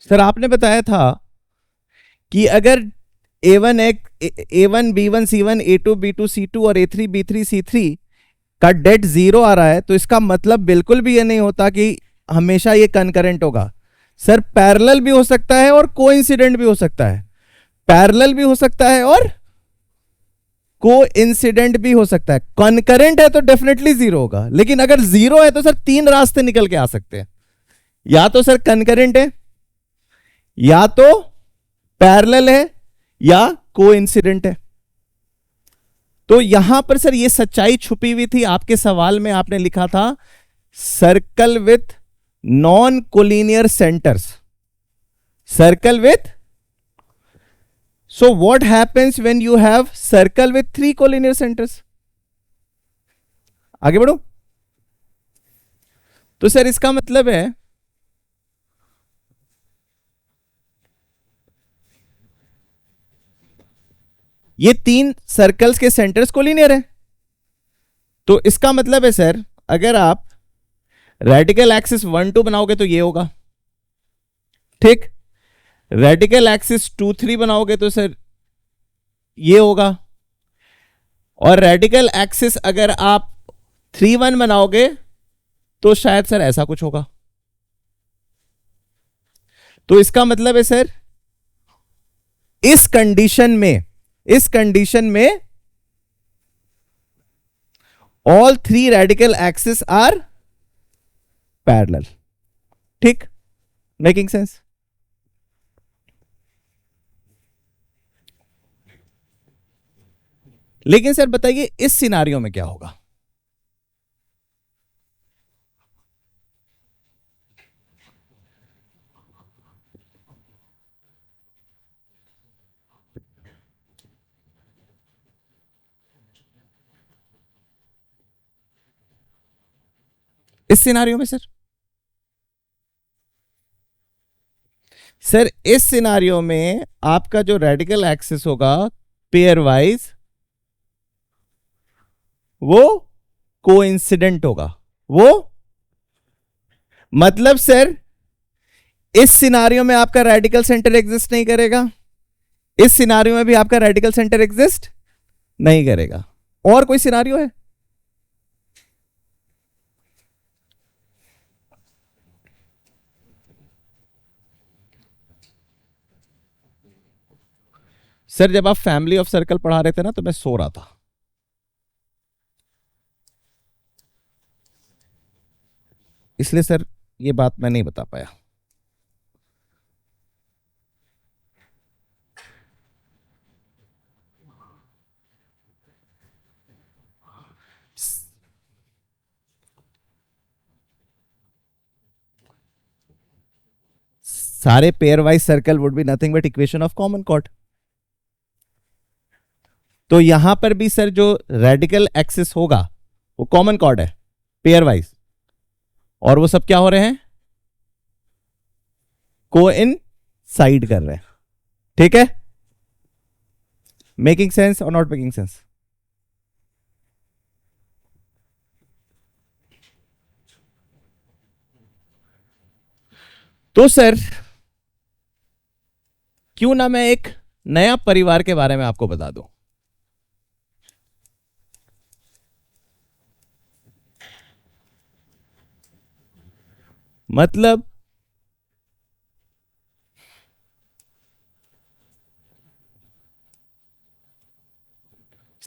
सर आपने बताया था कि अगर A1 B1 C1 A2 B2 C2 और A3 B3 C3 का डेट 0 आ रहा है, तो इसका मतलब बिल्कुल भी ये नहीं होता कि हमेशा ये कनकरेंट होगा। सर पैरेलल भी हो सकता है और कोइंसिडेंट भी हो सकता है। पैरेलल भी हो सकता है और कोइंसिडेंट भी हो सकता है। कॉन्करेंट है तो डेफिनेटली 0 होगा, लेकिन अगर 0 है तो सर 3 रास्ते निकल के आ सकते हैं। या तो सर कनकरेंट है, या तो पैरेलल है, या कोइंसिडेंट है। तो यहां पर सर ये सच्चाई छुपी हुई थी। आपके सवाल में आपने लिखा था circle with non collinear centres, circle with. So what happens when you have circle with 3 collinear centres? आगे बढ़ो। तो सर इसका मतलब है ये 3 सर्कल्स के सेंटर्स कोलिनियर है। तो इसका मतलब है सर अगर आप रेडिकल एक्सिस 1 2 बनाओगे तो ये होगा, ठीक। रेडिकल एक्सिस 2 3 बनाओगे तो सर ये होगा, और रेडिकल एक्सिस अगर आप 3 1 बनाओगे तो शायद सर ऐसा कुछ होगा। तो इसका मतलब है सर इस कंडीशन में all 3 radical axis are parallel, ठीक। Making sense? लेकिन सर बताइए इस सिनारियो में क्या होगा? इस सिनारियो में सर इस सिनारियो में आपका जो रेडिकल एक्सिस होगा पेयर वाइज वो कोइंसिडेंट होगा। वो मतलब सर इस सिनारियो में आपका रेडिकल सेंटर एग्जिस्ट नहीं करेगा, इस सिनारियो में भी आपका रेडिकल सेंटर एग्जिस्ट नहीं करेगा। और कोई सिनारियो है? सर जब आप फैमिली ऑफ सर्कल पढ़ा रहे थे ना तो मैं सो रहा था, इसलिए सर ये बात मैं नहीं बता पाया। सारे pair wise circle would be nothing but equation of common chord. तो यहां पर भी सर जो रेडिकल एक्सिस होगा वो कॉमन कॉर्ड है पेयर वाइज, और वो सब क्या हो रहे हैं? कोइंसाइड कर रहे हैं, ठीक है। मेकिंग सेंस और नॉट मेकिंग सेंस? तो सर क्यों ना मैं एक नया परिवार के बारे में आपको बता दूं। मतलब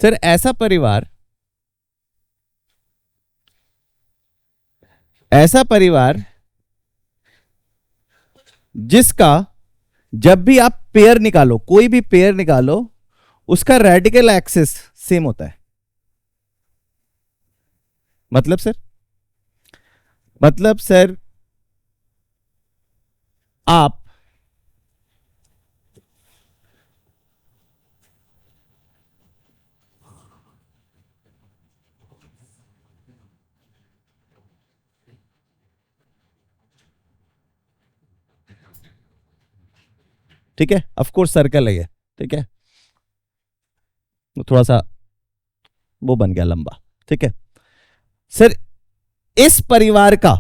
सर ऐसा परिवार जिसका जब भी आप पेयर निकालो, कोई भी पेयर निकालो, उसका रेडिकल एक्सिस सेम होता है। मतलब सर आप ठीक है, ऑफ कोर्स सर्कल है ये, ठीक है, तो थोड़ा सा वो बन गया लंबा, ठीक है। सर इस परिवार का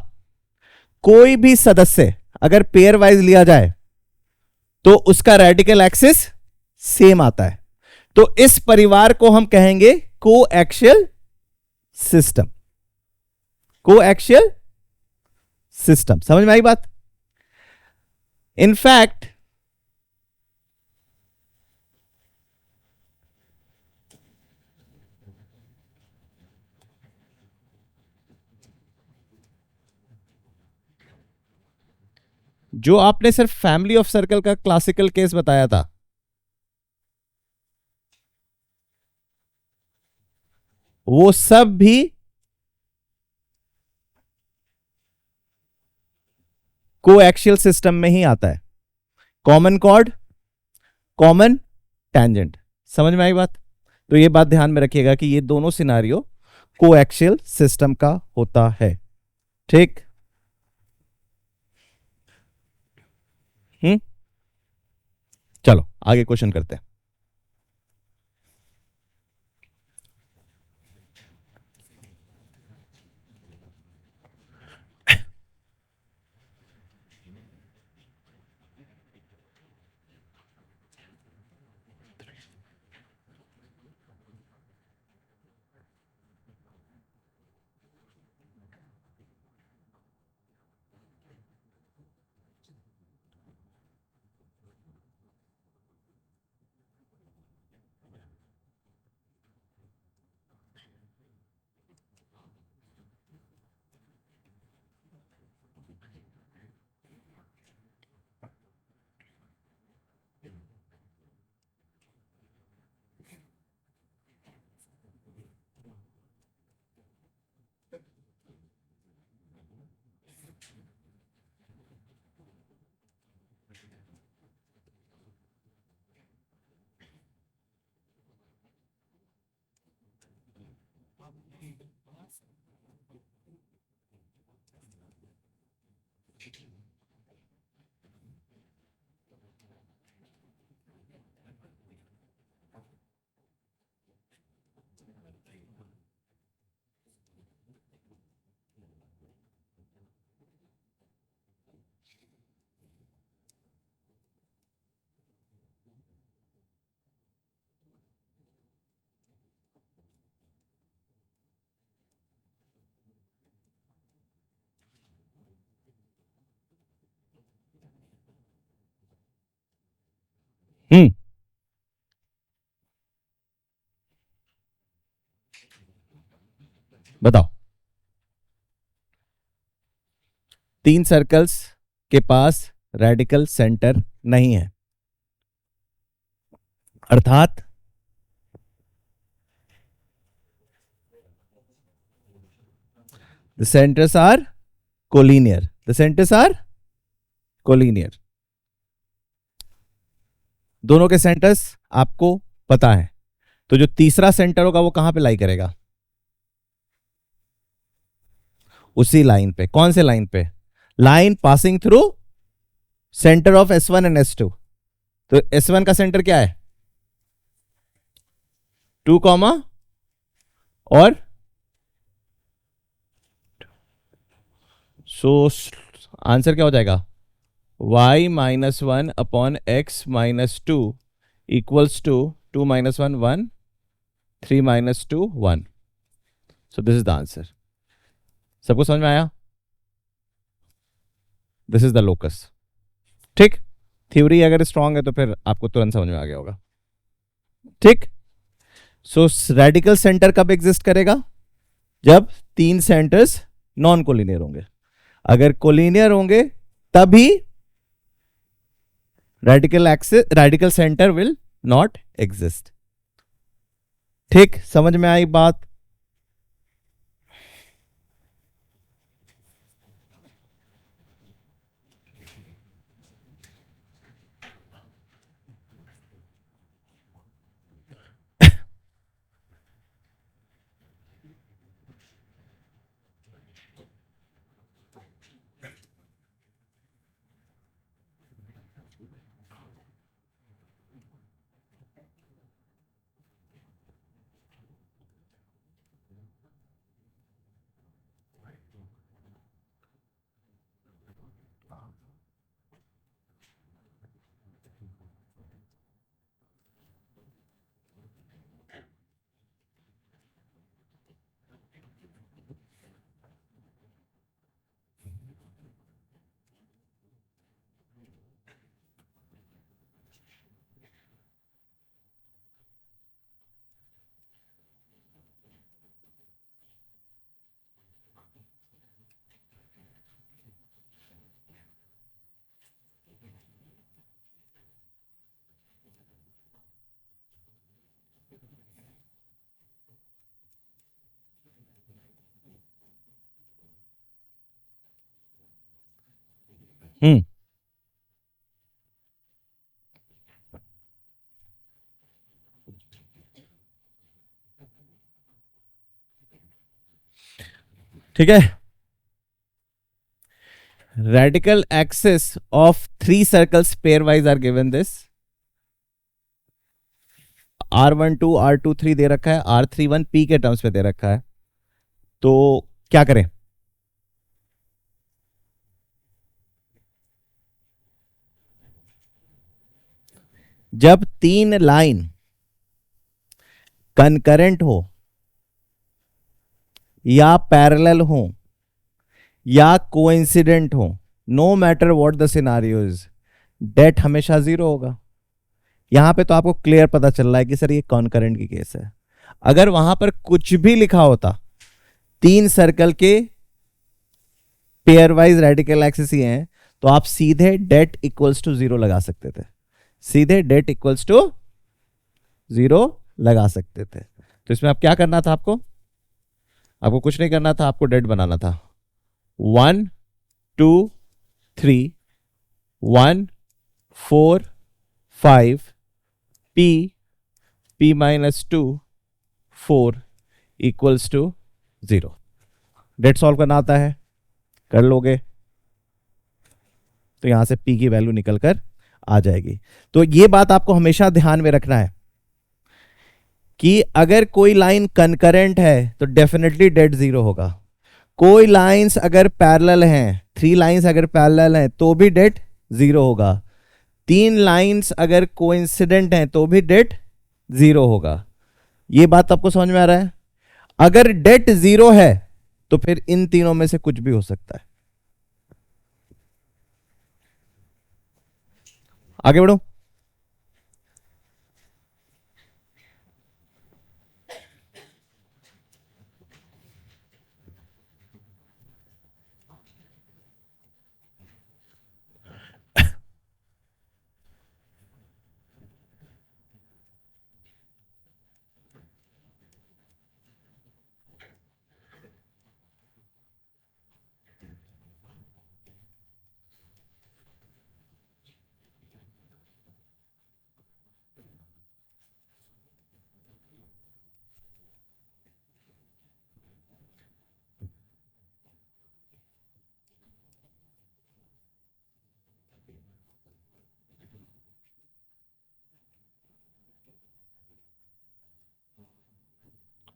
कोई भी सदस्य अगर पेयर वाइज लिया जाए तो उसका रेडिकल एक्सिस सेम आता है। तो इस परिवार को हम कहेंगे कोएक्सियल सिस्टम। कोएक्सियल सिस्टम, समझ में आई बात? इनफैक्ट जो आपने सिर्फ फैमिली ऑफ सर्कल का क्लासिकल केस बताया था, वो सब भी कोएक्सियल सिस्टम में ही आता है। कॉमन कॉर्ड, कॉमन टैंजेंट, समझ में आई बात? तो ये बात ध्यान में रखिएगा कि ये दोनों सिनारियो कोएक्सियल सिस्टम का होता है। ठीक। चलो आगे क्वेश्चन करते हैं। हम्म बताओ। तीन सर्कल्स के पास रेडिकल सेंटर नहीं है, अर्थात the centres are collinear. The centres are collinear. दोनों के सेंटर्स आपको पता है। तो जो तीसरा सेंटर होगा वो कहां पे लाई करेगा? उसी लाइन पे। कौन से लाइन पे? Line passing through centre of S1 and S2। तो S1 का सेंटर क्या है? 2 कॉमा और सो आंसर क्या हो जाएगा? y minus one upon x minus two equals to 2 minus one 1, 3 minus 2 1। So this is the answer. सबको समझ में आया? This is the locus. ठीक। थ्योरी अगर स्ट्रांग है तो फिर आपको तुरंत समझ में आ गया होगा। ठीक। सो रेडिकल सेंटर कब एग्जिस्ट करेगा? जब तीन सेंटर्स नॉन कोलिनियर होंगे। अगर कोलिनियर होंगे तभी radical axis, radical centre will not exist. ठीक, समझ में आई बात? हम्म ठीक है. Radical axis of three circles pairwise are given this. R12 R23 दे रखा है, R31 P के टर्म्स पे दे रखा है. तो क्या करें? जब तीन लाइन कंकरेंट हो या पैरेलल हो या कोइंसिडेंट हो, no matter what the scenario is, det हमेशा जीरो होगा. यहां पे तो आपको क्लियर पता चल रहा है कि सर ये कॉन्करेंट की केस है. अगर वहां पर कुछ भी लिखा होता, तीन सर्कल के पेयर वाइज रेडिकल एक्सिस ही हैं, तो आप सीधे डेट इक्वल्स टू जीरो लगा सकते थे. सीधे डेट इक्वल्स टू जीरो लगा सकते थे. तो इसमें अब क्या करना था आपको? आपको कुछ नहीं करना था, आपको डेट बनाना था. 1 2 3 1 4 5 p p minus 2 4 equals to 0. Det solve करना आता है, कर लोगे तो यहां से p की वैल्यू निकल कर आ जाएगी. तो ये बात आपको हमेशा ध्यान में रखना है कि अगर कोई लाइन कंकरेंट है तो डेफिनेटली डेट जीरो होगा. कोई लाइंस अगर पैरेलल हैं, थ्री लाइंस अगर पैरेलल हैं तो भी डेट जीरो होगा. तीन लाइंस अगर कोइंसिडेंट हैं तो भी डेट जीरो होगा. ये बात आपको समझ में आ रहा है? अगर डेट जीरो है तो फिर इन तीनों में से कुछ भी हो सकता है. आगे बढ़ो.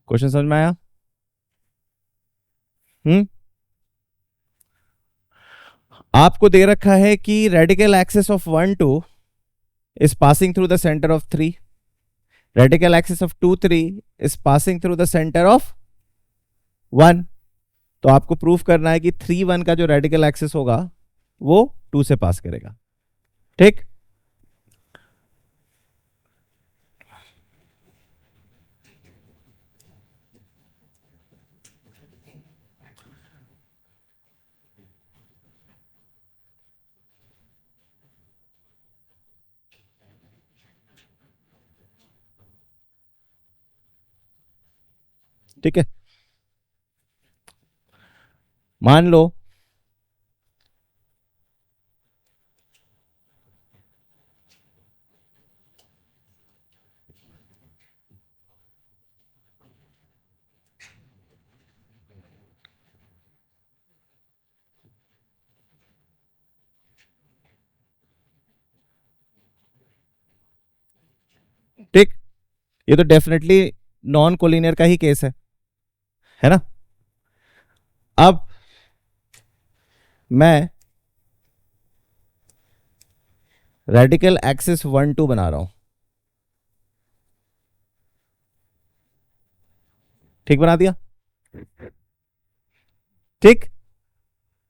क्वेश्चन समझ में आया? आपको दे रखा है कि radical axis of 1 2 is passing through the center of 3. Radical axis of 2 3 is passing through the center of 1. तो आपको प्रूफ करना है कि 3 1 का जो रेडिकल एक्सिस होगा वो 2 से पास करेगा. ठीक. ठीक है. मान लो ठीक, ये तो डेफिनेटली नॉन कोलिनियर का ही केस है ना. अब मैं रेडिकल एक्सिस 1 2 बना रहा हूं. ठीक बना दिया. ठीक.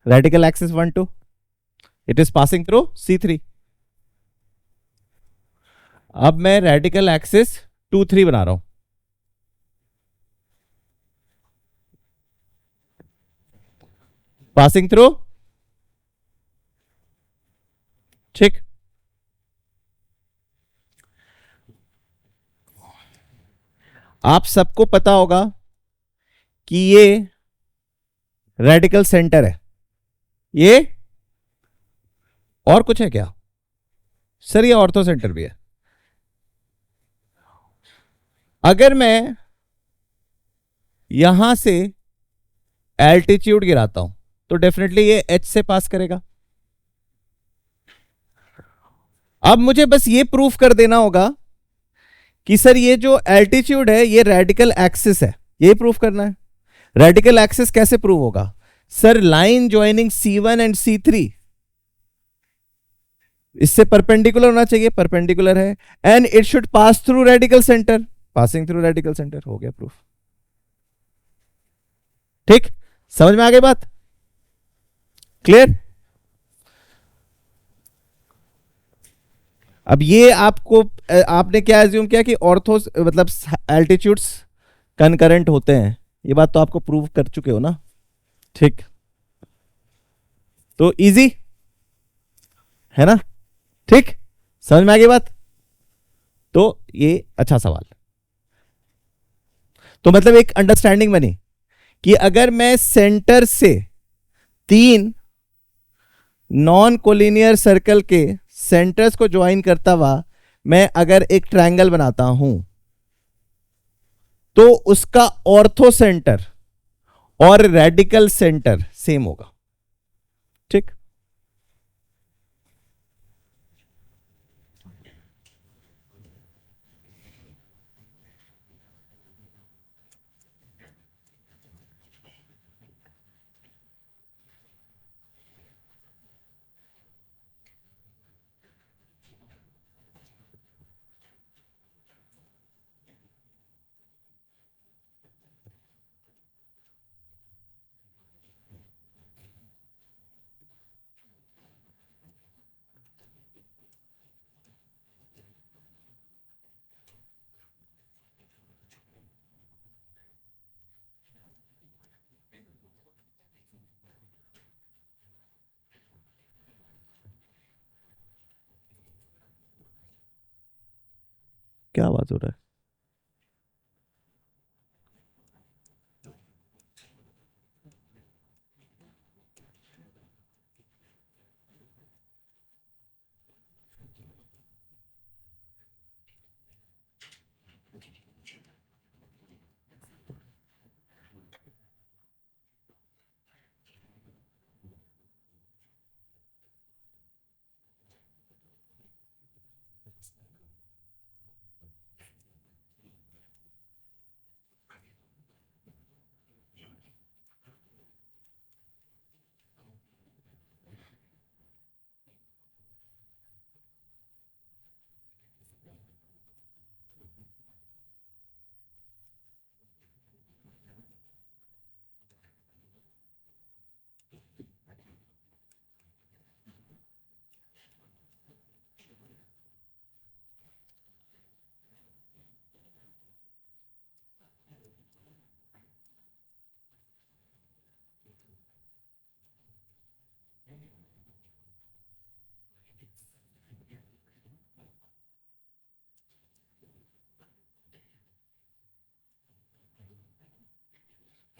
Radical axis 1 2 it is passing through C3. अब मैं रेडिकल एक्सिस 2 3 बना रहा हूं. Passing through. ठीक. आप सबको पता होगा कि ये रेडिकल सेंटर है, ये और कुछ है क्या सर? ये ऑर्थो सेंटर भी है। अगर मैं यहां से एल्टीट्यूड गिराता हूं तो डेफिनेटली ये एच से पास करेगा। अब मुझे बस ये प्रूफ कर देना होगा कि सर ये जो एल्टीट्यूड है ये रेडिकल एक्सिस है, ये प्रूफ करना है। रेडिकल एक्सिस कैसे प्रूव होगा? Sir line joining C1 and C3 इससे परपेंडिकुलर होना चाहिए, परपेंडिकुलर है, and it should pass through radical centre, passing through radical centre, हो गया प्रूफ। ठीक, समझ में आ गई बात? क्लियर? अब ये आपको आपने क्या एज्यूम किया कि ऑर्थो मतलब एल्टीट्यूड्स कनकरेंट होते हैं, ये बात तो आपको प्रूव कर चुके हो ना। ठीक, तो इजी है ना? ठीक, समझ में आ गई बात? तो ये अच्छा सवाल। तो मतलब एक अंडरस्टैंडिंग बनी कि अगर मैं सेंटर से 3 नॉन कोलिनियर सर्कल के सेंटर्स को ज्वाइन करता हुआ मैं अगर एक ट्रायंगल बनाता हूं तो उसका ऑर्थो सेंटर और रेडिकल सेंटर सेम होगा। ठीक, क्या बात हो रहा है?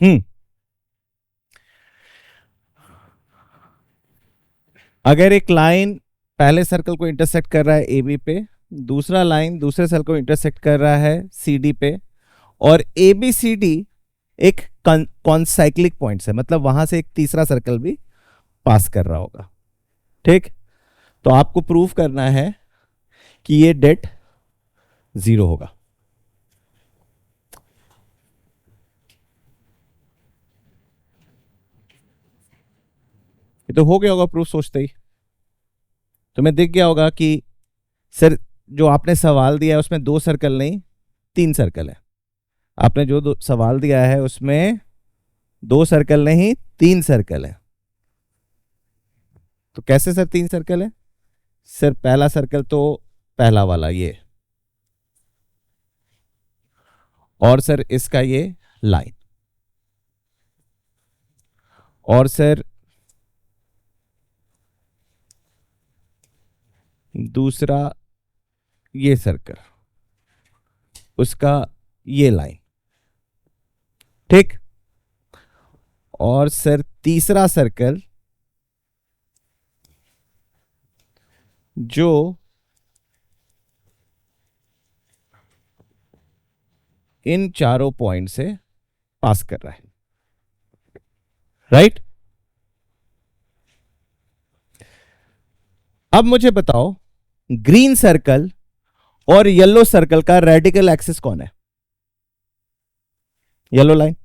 हम्म, अगर एक लाइन पहले सर्कल को इंटरसेक्ट कर रहा है ए बी पे, दूसरा लाइन दूसरे सर्कल को इंटरसेक्ट कर रहा है सी डी पे, और ए बी सी डी एक कॉन्साइक्लिक पॉइंट्स है, मतलब वहां से एक तीसरा सर्कल भी पास कर रहा होगा। ठीक, तो आपको प्रूफ करना है कि ये डेट 0 होगा। ये तो हो गया होगा प्रूफ सोचते ही। तुम्हें दिख गया होगा कि सर जो आपने सवाल दिया है उसमें 2 सर्कल नहीं 3 सर्कल है। आपने जो सवाल दिया है उसमें 2 सर्कल नहीं 3 सर्कल है। तो कैसे सर 3 सर्कल है? सर पहला सर्कल तो पहला वाला ये, और सर इसका ये लाइन, और सर दूसरा ये सर्कल, उसका ये लाइन। ठीक, और सर तीसरा सर्कल जो इन चारों पॉइंट से पास कर रहा है, राइट? अब मुझे बताओ, ग्रीन सर्कल और येलो सर्कल का रेडिकल एक्सिस कौन है? Yellow line.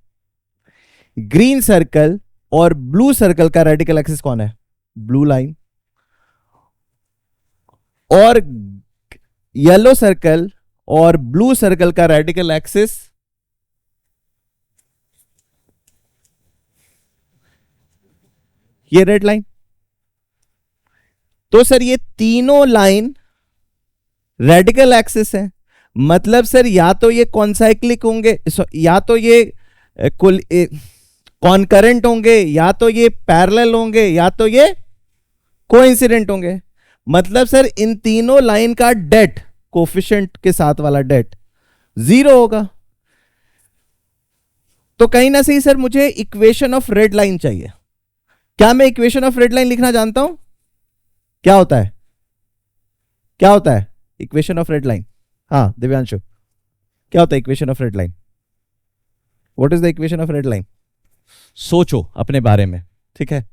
ग्रीन सर्कल और ब्लू सर्कल का रेडिकल एक्सिस कौन है? Blue line. और येलो सर्कल और ब्लू सर्कल का रेडिकल एक्सिस ये रेड लाइन। तो सर ये तीनों लाइन रेडिकल एक्सिस है, मतलब सर या तो ये कॉन्साइक्लिक होंगे, या तो ये कॉन्करेंट होंगे, या तो ये पैरेलल होंगे, या तो ये कोइंसिडेंट होंगे। मतलब सर इन तीनों लाइन का डेट, कोफिशिएंट के साथ वाला डेट 0 होगा। तो कहीं ना सही सर मुझे इक्वेशन ऑफ रेड लाइन चाहिए। क्या मैं इक्वेशन ऑफ रेड लाइन लिखना जानता हूं? क्या होता है? क्या होता है इक्वेशन ऑफ रेड लाइन? हाँ दिव्यांशु, क्या होता है equation of red line? What is the equation of red line? सोचो अपने बारे में, ठीक है।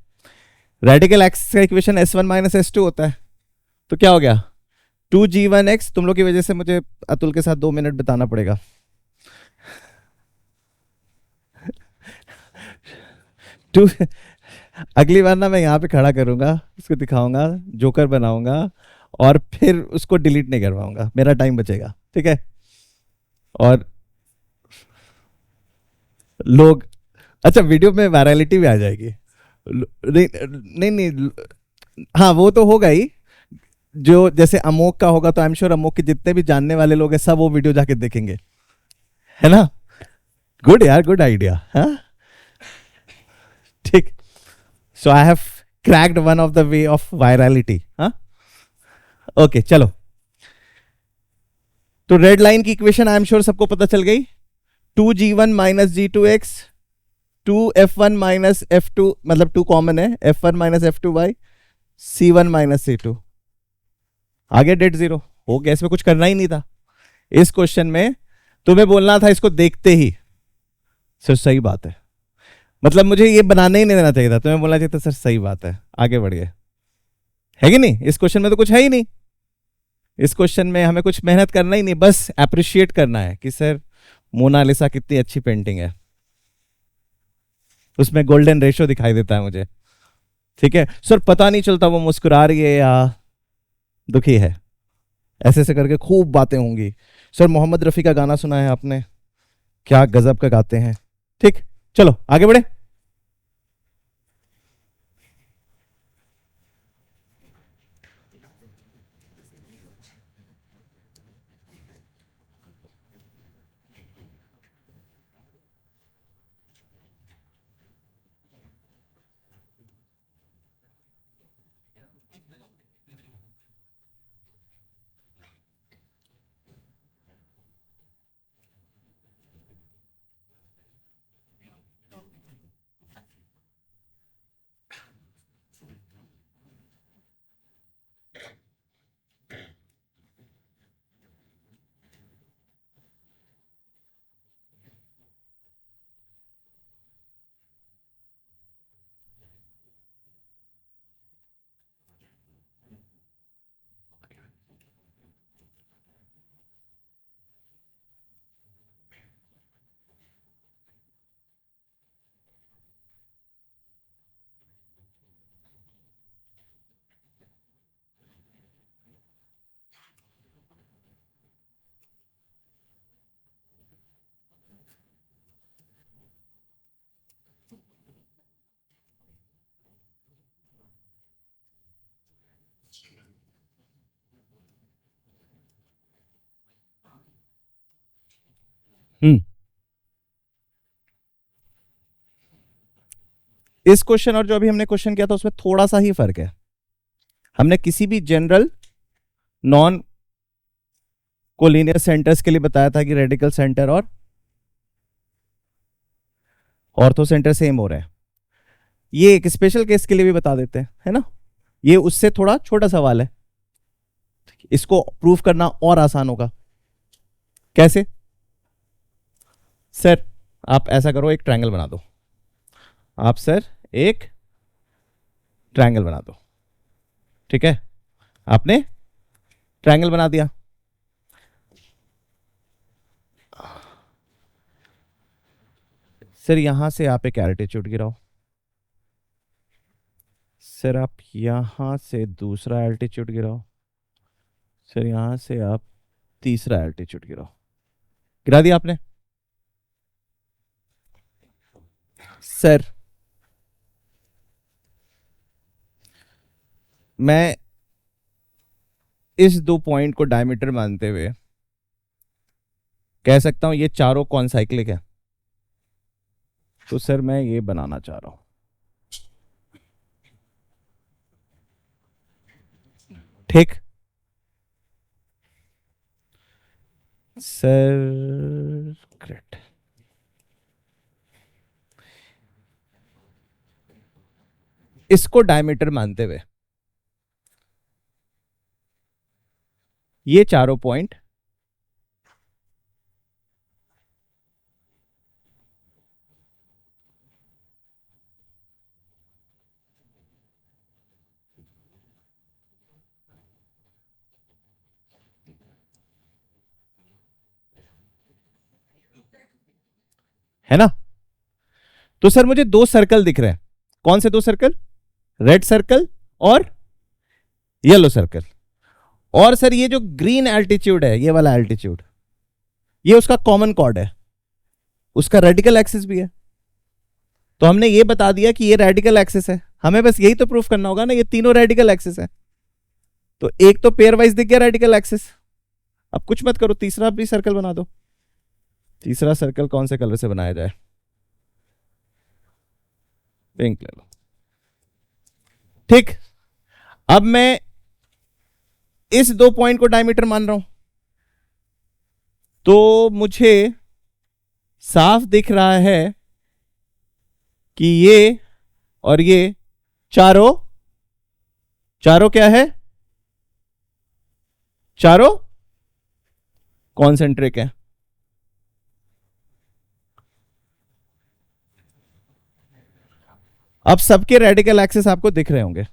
रेडिकल एक्सिस का इक्वेशन S1 माइनस S2 होता है। तो क्या हो गया? 2G1x। तुम लोग की वजह से मुझे अतुल के साथ 2 मिनट बिताना पड़ेगा। टू अगली बार ना मैं यहां पे खड़ा करूंगा, उसको दिखाऊंगा, जोकर बनाऊंगा और फिर उसको डिलीट नहीं करवाऊंगा, मेरा टाइम बचेगा, ठीक है। और लोग, अच्छा वीडियो में वायरलिटी भी आ जाएगी। नहीं नहीं नहीं, हाँ वो तो होगा ही। जो जैसे अमोक का होगा तो आई एम श्योर अमोक के जितने भी जानने वाले लोग हैं सब वो वीडियो जाके देखेंगे, है ना? गुड यार, गुड आइडिया। हाँ ठीक। So I have cracked one of the way of virality. हाँ ओके चलो। तो रेड लाइन की इक्वेशन आई एम श्योर सबको पता चल गई। 2G1 minus G2x, 2F1 minus F2, मतलब 2 कॉमन है, F1 minus F2y, C1 minus C2। आगे डेट 0 हो गया, इसमें कुछ करना ही नहीं था। इस क्वेश्चन में तुम्हें बोलना था इसको देखते ही सर सही बात है, मतलब मुझे ये बनाने ही नहीं देना चाहिए था, तुम्हें बोलना चाहिए था सर सही बात है, आगे बढ़िए। है कि नहीं? इस क्वेश्चन में तो कुछ है ही नहीं। इस क्वेश्चन में हमें कुछ मेहनत करना ही नहीं, बस अप्रिशिएट करना है कि सर मोनालिसा कितनी अच्छी पेंटिंग है, उसमें गोल्डन रेशो दिखाई देता है मुझे, ठीक है सर। पता नहीं चलता वो मुस्कुरा रही है या दुखी है, ऐसे ऐसे करके खूब बातें होंगी। सर मोहम्मद रफी का गाना सुना है आपने? क्या गजब का गाते हैं। ठीक, चलो आगे बढ़े। इस क्वेश्चन और जो अभी हमने क्वेश्चन किया था उसमें थोड़ा सा ही फर्क है। हमने किसी भी जनरल नॉन कोलिनियर सेंटर्स के लिए बताया था कि रेडिकल सेंटर और ऑर्थो सेंटर सेम हो रहे हैं। ये एक स्पेशल केस के लिए भी बता देते हैं, है ना? ये उससे थोड़ा छोटा सवाल है, इसको प्रूफ करना और आसान होगा। कैसे? सर आप ऐसा करो, एक ट्रायंगल बना दो। आप सर एक ट्रायंगल बना दो, ठीक है? आपने ट्रायंगल बना दिया। सर यहां से आप एक एल्टीट्यूड गिराओ। सर आप यहां से दूसरा एल्टीट्यूड गिराओ। सर यहां से आप तीसरा एल्टीट्यूड गिराओ। गिरा दिया आपने? सर मैं इस 2 पॉइंट को डायमीटर मानते हुए कह सकता हूं ये चारों कॉन्साइक्लिक है। तो सर मैं ये बनाना चाह रहा हूं। ठीक सर, ग्रेट। इसको डायमीटर मानते हुए ये चारों पॉइंट है ना? तो सर मुझे 2 सर्कल दिख रहे हैं। कौन से 2 सर्कल? रेड सर्कल और येलो सर्कल। और सर ये जो ग्रीन एल्टीट्यूड है, ये वाला एल्टीट्यूड, ये उसका कॉमन कॉर्ड है, उसका रेडिकल एक्सिस भी है। तो हमने ये बता दिया कि ये रेडिकल एक्सिस है। हमें बस यही तो प्रूफ करना होगा ना, ये तीनों रेडिकल एक्सिस है। तो एक तो पेयर वाइज दिख गया रेडिकल एक्सिस। अब कुछ मत करो, तीसरा भी सर्कल बना दो। तीसरा सर्कल कौन से कलर से बनाया जाए? पिंक ले लो। ठीक, अब मैं इस 2 पॉइंट को डायमीटर मान रहा हूं, तो मुझे साफ दिख रहा है कि ये और ये चारों चारों क्या है? चारों कॉन्सेंट्रिक है। अब सबके रेडिकल एक्सिस आपको दिख रहे होंगे।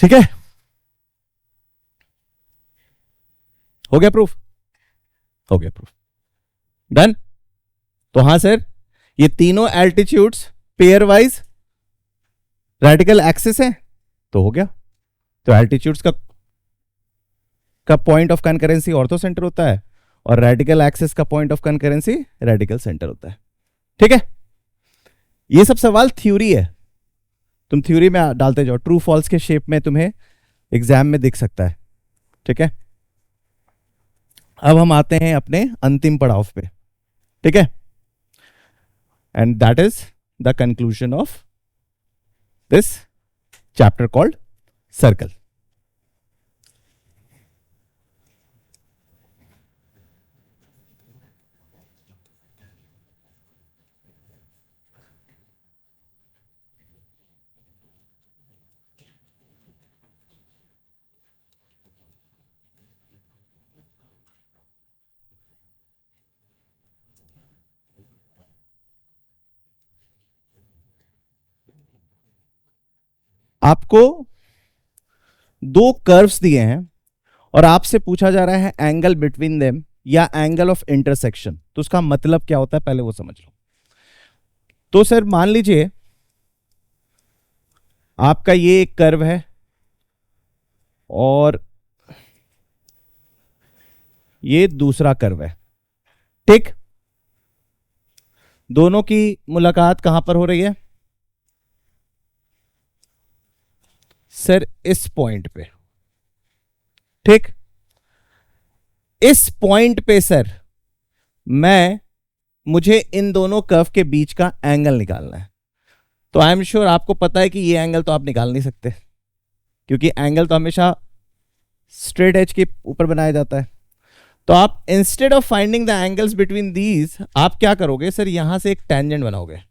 ठीक है, हो गया प्रूफ? हो गया प्रूफ, डन। तो हां सर, ये तीनों altitudes pair wise radical axis है, तो हो गया। तो एल्टीट्यूड्स का point of concurrency ortho centre होता है और रेडिकल एक्सिस का point of concurrency radical centre होता है। ठीक है, ये सब सवाल थ्योरी है, तुम थ्योरी में डालते जाओ। ट्रू फॉल्स के शेप में तुम्हें एग्जाम में दिख सकता है। ठीक है, अब हम आते हैं अपने अंतिम पड़ाव पे। ठीक है, and that is the conclusion of this chapter called circle. आपको 2 कर्व्स दिए हैं और आपसे पूछा जा रहा है एंगल बिटवीन देम या एंगल ऑफ इंटरसेक्शन। तो उसका मतलब क्या होता है पहले वो समझ लो। तो सर मान लीजिए आपका ये एक कर्व है और ये दूसरा कर्व है। ठीक, दोनों की मुलाकात कहां पर हो रही है? सर इस पॉइंट पे। ठीक, इस पॉइंट पे सर मैं मुझे इन दोनों कर्व के बीच का एंगल निकालना है। तो आई एम श्योर आपको पता है कि ये एंगल तो आप निकाल नहीं सकते, क्योंकि एंगल तो हमेशा स्ट्रेट एज के ऊपर बनाया जाता है। तो आप instead of finding the angles between these, आप क्या करोगे सर, यहां से एक टेंजेंट बनाओगे।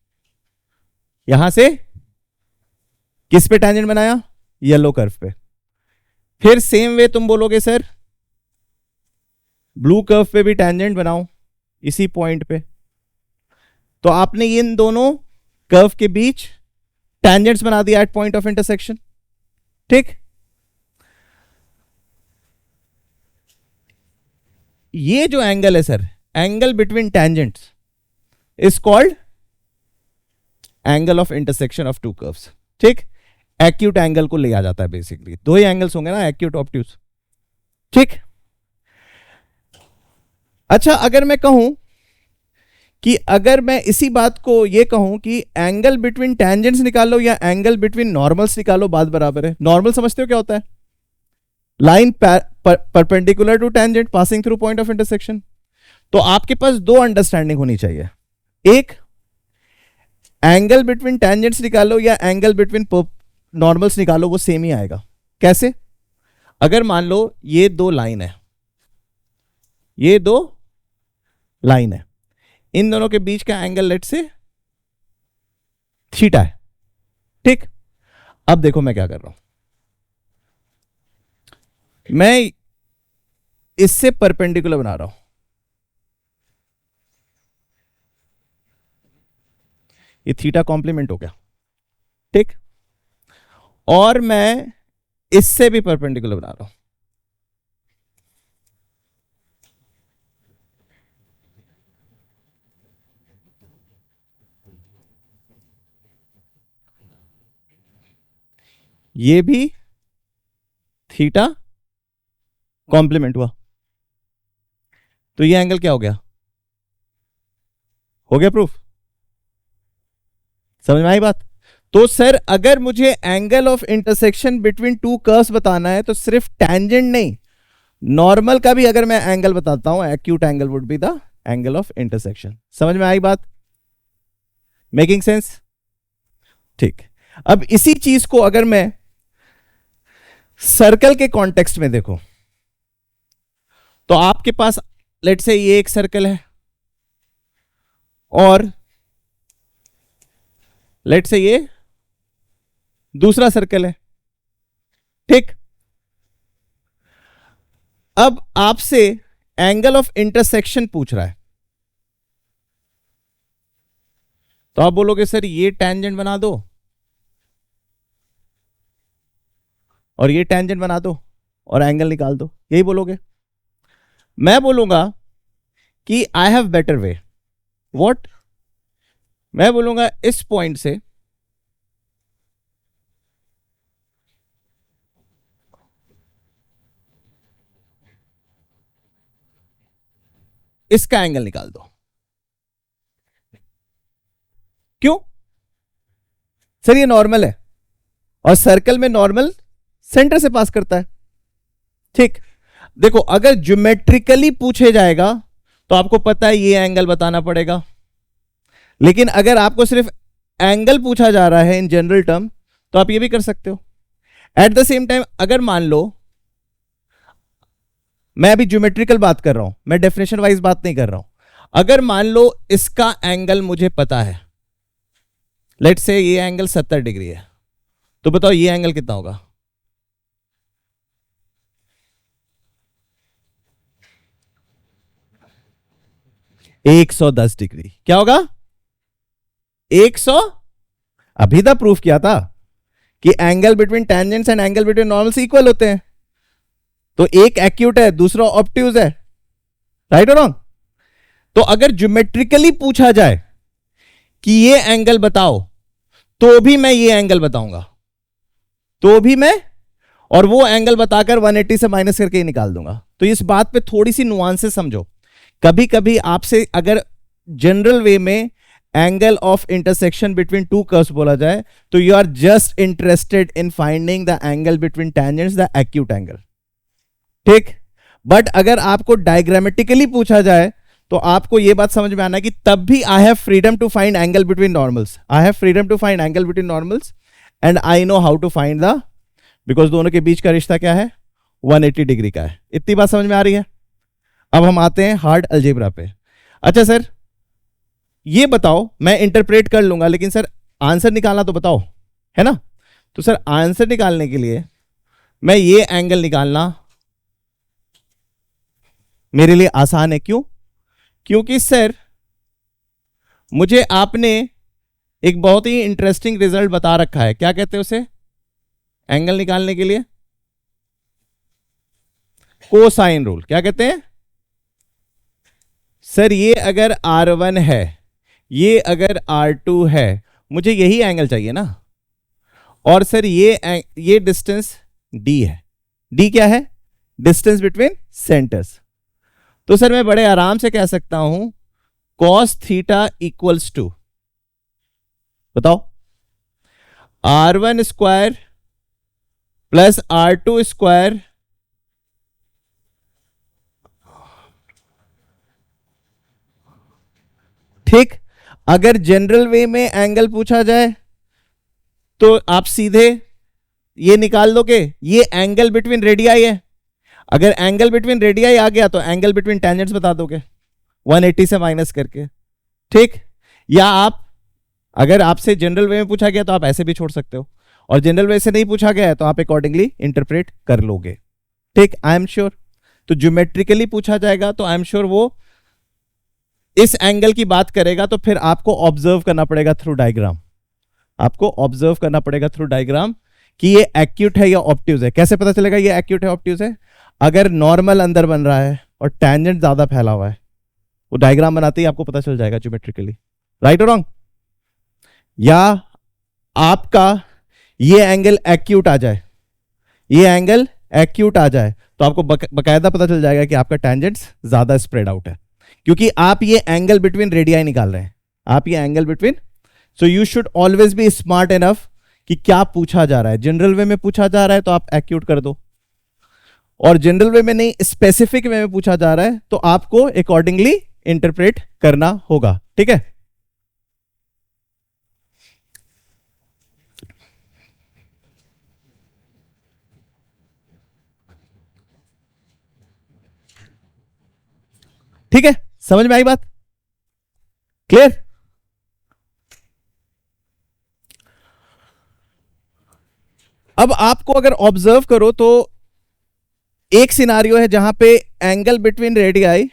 यहां से किस पे टेंजेंट बनाया, येलो कर्व पे। फिर सेम वे तुम बोलोगे सर ब्लू कर्व पे भी टेंजेंट बनाओ इसी पॉइंट पे। तो आपने इन दोनों कर्व के बीच टेंजेंट्स बना दिया एट पॉइंट ऑफ इंटरसेक्शन। ठीक, ये जो एंगल है sir, angle between tangents is called angle of intersection of to curves. ठीक, एक्यूट एंगल को लिया जाता है बेसिकली। दो ही एंगल्स होंगे ना, एक्यूट ऑब्ट्यूज। ठीक, अच्छा अगर मैं कहूं कि अगर मैं इसी बात को ये कहूं कि एंगल बिटवीन टेंजेंट्स निकालो या एंगल बिटवीन नॉर्मल्स निकालो, बात बराबर है। नॉर्मल समझते हो क्या होता है, line perpendicular to tangent passing through point of intersection. तो आपके पास दो अंडरस्टैंडिंग होनी चाहिए, एक एंगल बिटवीन टेंजेंट्स निकालो या एंगल बिटवीन नॉर्मल्स निकालो, वो सेम ही आएगा। कैसे, अगर मान लो ये दो लाइन है, ये दो लाइन है, इन दोनों के बीच का एंगल लेट से थीटा है। ठीक, अब देखो मैं क्या कर रहा हूं, मैं इससे परपेंडिकुलर बना रहा हूं। ये थीटा कॉम्प्लीमेंट हो गया। ठीक, और मैं इससे भी परपेंडिकुलर बना रहा हूं। ये भी थीटा कॉम्प्लीमेंट हुआ, तो ये एंगल क्या हो गया, हो गया प्रूफ। समझ में आई बात। तो सर अगर मुझे angle of intersection between two curves बताना है तो सिर्फ टेंजेंट नहीं, नॉर्मल का भी अगर मैं एंगल बताता हूं, acute angle would be the angle of intersection. समझ में आई बात, मेकिंग सेंस। ठीक, अब इसी चीज को अगर मैं सर्कल के कॉन्टेक्स्ट में देखो, तो आपके पास लेट से ये एक सर्कल है और लेट से ये दूसरा सर्कल है। ठीक, अब आपसे एंगल ऑफ इंटरसेक्शन पूछ रहा है, तो आप बोलोगे सर ये टेंजेंट बना दो और ये टेंजेंट बना दो और एंगल निकाल दो, यही बोलोगे। मैं बोलूंगा कि I have better way. What, मैं बोलूंगा इस पॉइंट से इसका एंगल निकाल दो। क्यों सर, ये नॉर्मल है और सर्कल में नॉर्मल सेंटर से पास करता है। ठीक, देखो अगर ज्योमेट्रिकली पूछे जाएगा तो आपको पता है ये एंगल बताना पड़ेगा, लेकिन अगर आपको सिर्फ एंगल पूछा जा रहा है इन जनरल टर्म तो आप ये भी कर सकते हो। एट द सेम टाइम अगर मान लो, मैं अभी ज्योमेट्रिकल बात कर रहा हूं, मैं डेफिनेशन वाइज बात नहीं कर रहा हूं। अगर मान लो इसका एंगल मुझे पता है, लेट से ये एंगल 70 डिग्री है, तो बताओ ये एंगल कितना होगा। एक 110 डिग्री। क्या होगा, 100। अभी तक प्रूफ किया था कि angle between tangents and angle between normals equal होते हैं। तो एक एक्यूट है, दूसरा ऑब्ट्यूज है, राइट और रॉन्ग। तो अगर ज्योमेट्रिकली पूछा जाए कि ये एंगल बताओ, तो भी मैं ये एंगल बताऊंगा, तो भी मैं, और वो एंगल बताकर 180 से माइनस करके ही निकाल दूंगा। तो इस बात पे थोड़ी सी नुआंसेस समझो। कभी कभी आपसे अगर जनरल वे में angle of intersection between two curves बोला जाए, तो you are just interested in finding the angle between tangents, the acute angle. ठीक, बट अगर आपको डायग्रामेटिकली पूछा जाए तो आपको ये बात समझ में आना है कि तब भी I have freedom to find angle between normals, I have freedom to find angle between normals and I know how to find the, because दोनों के बीच का रिश्ता क्या है, 180 डिग्री का है। इतनी बात समझ में आ रही है। अब हम आते हैं हार्ड अलजेब्रा पे। अच्छा सर ये बताओ, मैं इंटरप्रेट कर लूंगा लेकिन सर आंसर निकालना तो बताओ, है ना। तो सर आंसर निकालने के लिए मैं ये एंगल निकालना मेरे लिए आसान है। क्यों? क्योंकि सर मुझे आपने एक बहुत ही इंटरेस्टिंग रिजल्ट बता रखा है। क्या कहते हैं उसे एंगल निकालने के लिए? Cosine rule. क्या कहते हैं सर? ये अगर R1 है, ये अगर R2 है, मुझे यही एंगल चाहिए ना। और सर ये डिस्टेंस D है। D क्या है? Distance between centres. तो सर मैं बड़े आराम से कह सकता हूं cos थीटा इक्वल्स टू, बताओ, R1 square plus R2 square ठीक। अगर जनरल वे में एंगल पूछा जाए तो आप सीधे ये निकाल दोगे, ये एंगल बिटवीन रेडियाई है। अगर एंगल बिटवीन रेडियाई आ गया तो एंगल बिटवीन टेंजेंट्स बता दोगे 180 से माइनस करके, ठीक। या आप, अगर आपसे जनरल वे में पूछा गया तो आप ऐसे भी छोड़ सकते हो, और जनरल वे से नहीं पूछा गया है तो आप अकॉर्डिंगली इंटरप्रेट कर लोगे, ठीक। आई एम श्योर। तो ज्योमेट्रिकली पूछा जाएगा तो आई एम श्योर वो इस एंगल की बात करेगा, तो फिर आपको ऑब्जर्व करना पड़ेगा थ्रू डायग्राम, आपको ऑब्जर्व करना पड़ेगा थ्रू डायग्राम कि ये एक्यूट है या ऑब्ट्यूज है। कैसे पता चलेगा ये एक्यूट है ऑब्ट्यूज है? अगर नॉर्मल अंदर बन रहा है और टेंजेंट ज्यादा फैला हुआ है, वो डायग्राम बनाते ही आपको पता चल जाएगा ज्योमेट्रिकली, राइट और रॉन्ग। या आपका ये एंगल एक्यूट आ जाए, ये एंगल एक्यूट आ जाए, तो आपको बकायदा पता चल जाएगा कि आपका टेंजेंट्स ज्यादा स्प्रेड आउट है, क्योंकि आप ये एंगल बिटवीन रेडियाई निकाल रहे हैं, आप ये angle between. So you should always be smart enough कि क्या पूछा जा रहा है। जनरल वे में पूछा जा रहा है तो आप एक्यूट कर दो, और जनरल वे में नहीं, स्पेसिफिक वे में पूछा जा रहा है तो आपको अकॉर्डिंगली इंटरप्रेट करना होगा, ठीक है। ठीक है, समझ में आई बात? क्लियर? अब आपको अगर ऑब्जर्व करो तो एक सिनारियो है जहां पे एंगल बिटवीन रेडियाई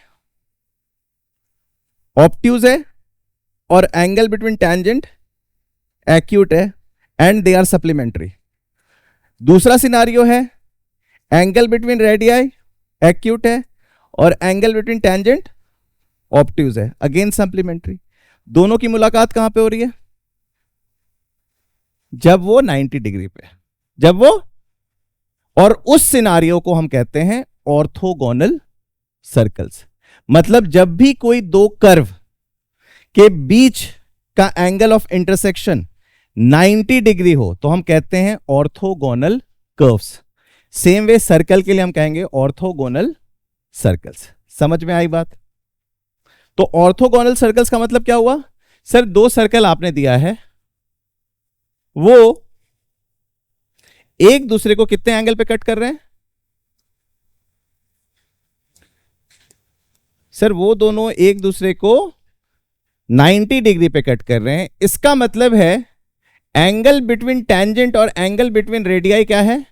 ऑब्ट्यूज है और एंगल बिटवीन टेंजेंट एक्यूट है, एंड दे आर सप्लीमेंट्री। दूसरा सिनारियो है एंगल बिटवीन रेडियाई एक्यूट है और एंगल बिटवीन टेंजेंट ऑब्ट्यूज है, अगेन सप्लीमेंट्री। दोनों की मुलाकात कहां पे हो रही है? जब वो 90 डिग्री पे, जब वो, और उस सिनारियो को हम कहते हैं ऑर्थोगोनल सर्कल्स। मतलब जब भी कोई दो कर्व के बीच का एंगल ऑफ इंटरसेक्शन 90 डिग्री हो तो हम कहते हैं orthogonal curves. Same way circle के लिए हम कहेंगे ऑर्थोगोनल सर्कल्स। समझ में आई बात? तो ऑर्थोगोनल सर्कल्स का मतलब क्या हुआ? सर दो सर्कल आपने दिया है, वो एक दूसरे को कितने एंगल पे कट कर रहे हैं? सर वो दोनों एक दूसरे को 90 डिग्री पे कट कर रहे हैं। इसका मतलब है एंगल बिटवीन टेंजेंट और एंगल बिटवीन रेडियाई क्या है?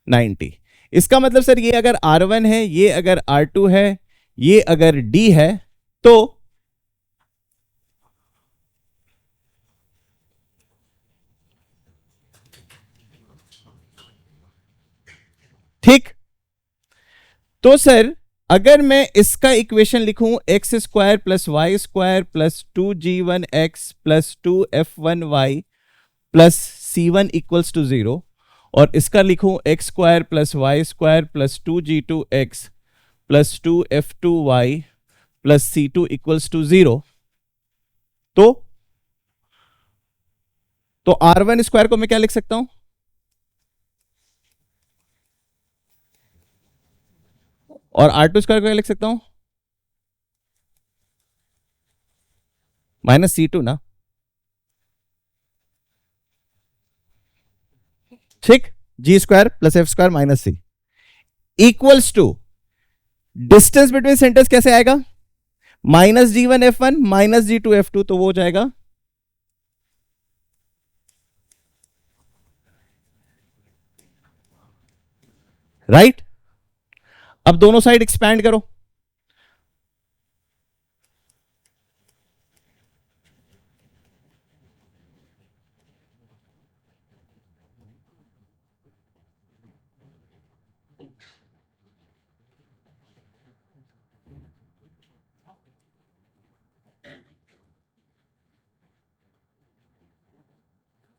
90। इसका मतलब सर ये अगर R1 है, ये अगर R2 है, ये अगर D है, तो ठीक। तो सर अगर मैं इसका इक्वेशन लिखूं x square plus y square plus 2g1x plus 2f1y plus c1 equals to 0, और इसका लिखूं x square plus y square plus 2g2x plus 2f2y plus c2 equals to 0, तो R1 स्क्वायर को मैं क्या लिख सकता हूं? और R2 स्क्वायर को क्या लिख सकता हूं, -C2 ना, ठीक, G² + F² - C equals to distance between centres कैसे आएगा, -G1 F1 -G2 F2, तो वो हो जाएगा राइट। अब दोनों साइड एक्सपैंड करो,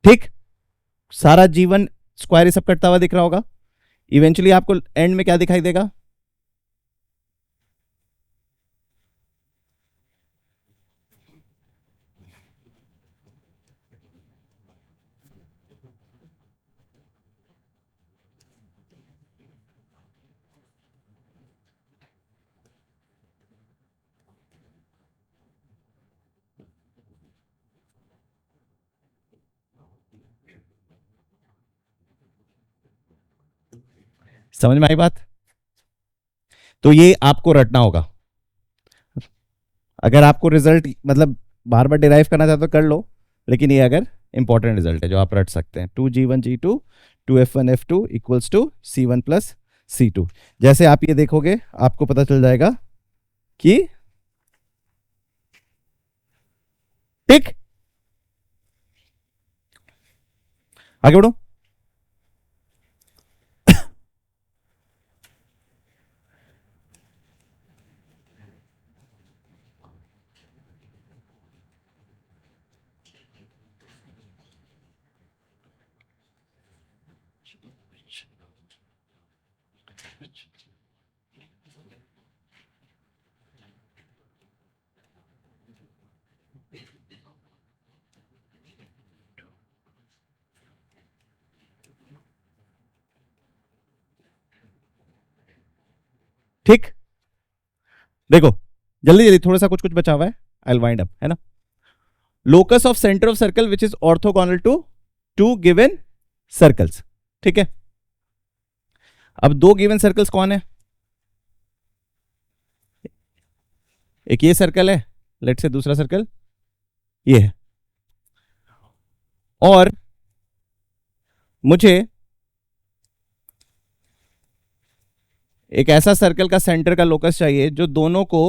ठीक, सारा G1 स्क्वायर ये सब कटता हुआ दिख रहा होगा, इवेंचुअली आपको एंड में क्या दिखाई देगा, समझ में आई बात। तो ये आपको रटना होगा, अगर आपको रिजल्ट मतलब बार बार डिराइव करना चाहते तो कर लो, लेकिन ये अगर इंपॉर्टेंट रिजल्ट है जो आप रट सकते हैं, 2G1 G2 2F1 F2 equals to C1 + C2। जैसे आप ये देखोगे आपको पता चल जाएगा कि ठीक, आगे बढ़ो। ठीक, देखो जल्दी जल्दी, थोड़ा सा कुछ कुछ बचा हुआ है, आई वाइंड अप, है ना। Locus of centre of circle which is orthogonal to two given circles, ठीक है। अब दो गिवन सर्कल्स कौन है, एक ये सर्कल है, लेट से दूसरा सर्कल ये है, और मुझे एक ऐसा सर्कल का सेंटर का लोकस चाहिए जो दोनों को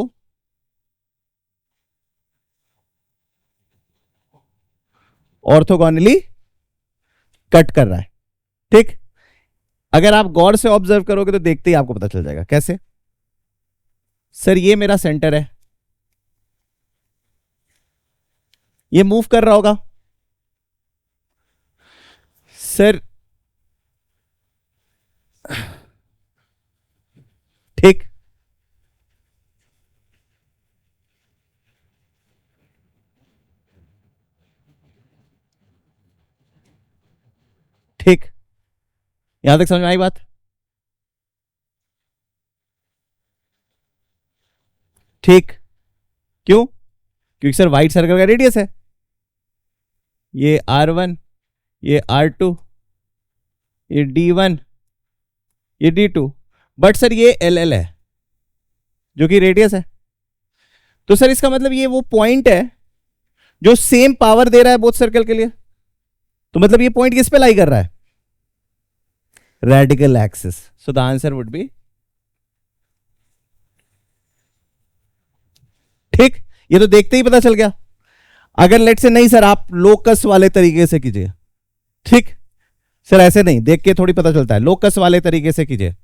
ऑर्थोगोनली कट कर रहा है, ठीक। अगर आप गौर से ऑब्जर्व करोगे तो देखते ही आपको पता चल जाएगा कैसे। सर ये मेरा सेंटर है, ये मूव कर रहा होगा, सर ठीक, ठीक, यहां तक समझ में आई बात, ठीक, क्यों, क्योंकि सर व्हाइट सर्कल का रेडियस है, ये R1, ये R2, ये D1, ये D2, बट सर ये LL है जो कि रेडियस है। तो सर इसका मतलब ये वो पॉइंट है जो सेम पावर दे रहा है बोथ सर्कल के लिए, तो मतलब ये पॉइंट किस पे लाई कर रहा है, radical axis, so the answer would be ठीक। ये तो देखते ही पता चल गया। अगर लेट से नहीं सर आप लोकस वाले तरीके से कीजिए, ठीक, सर ऐसे नहीं देख के थोड़ी पता चलता है, लोकस वाले तरीके से कीजिए,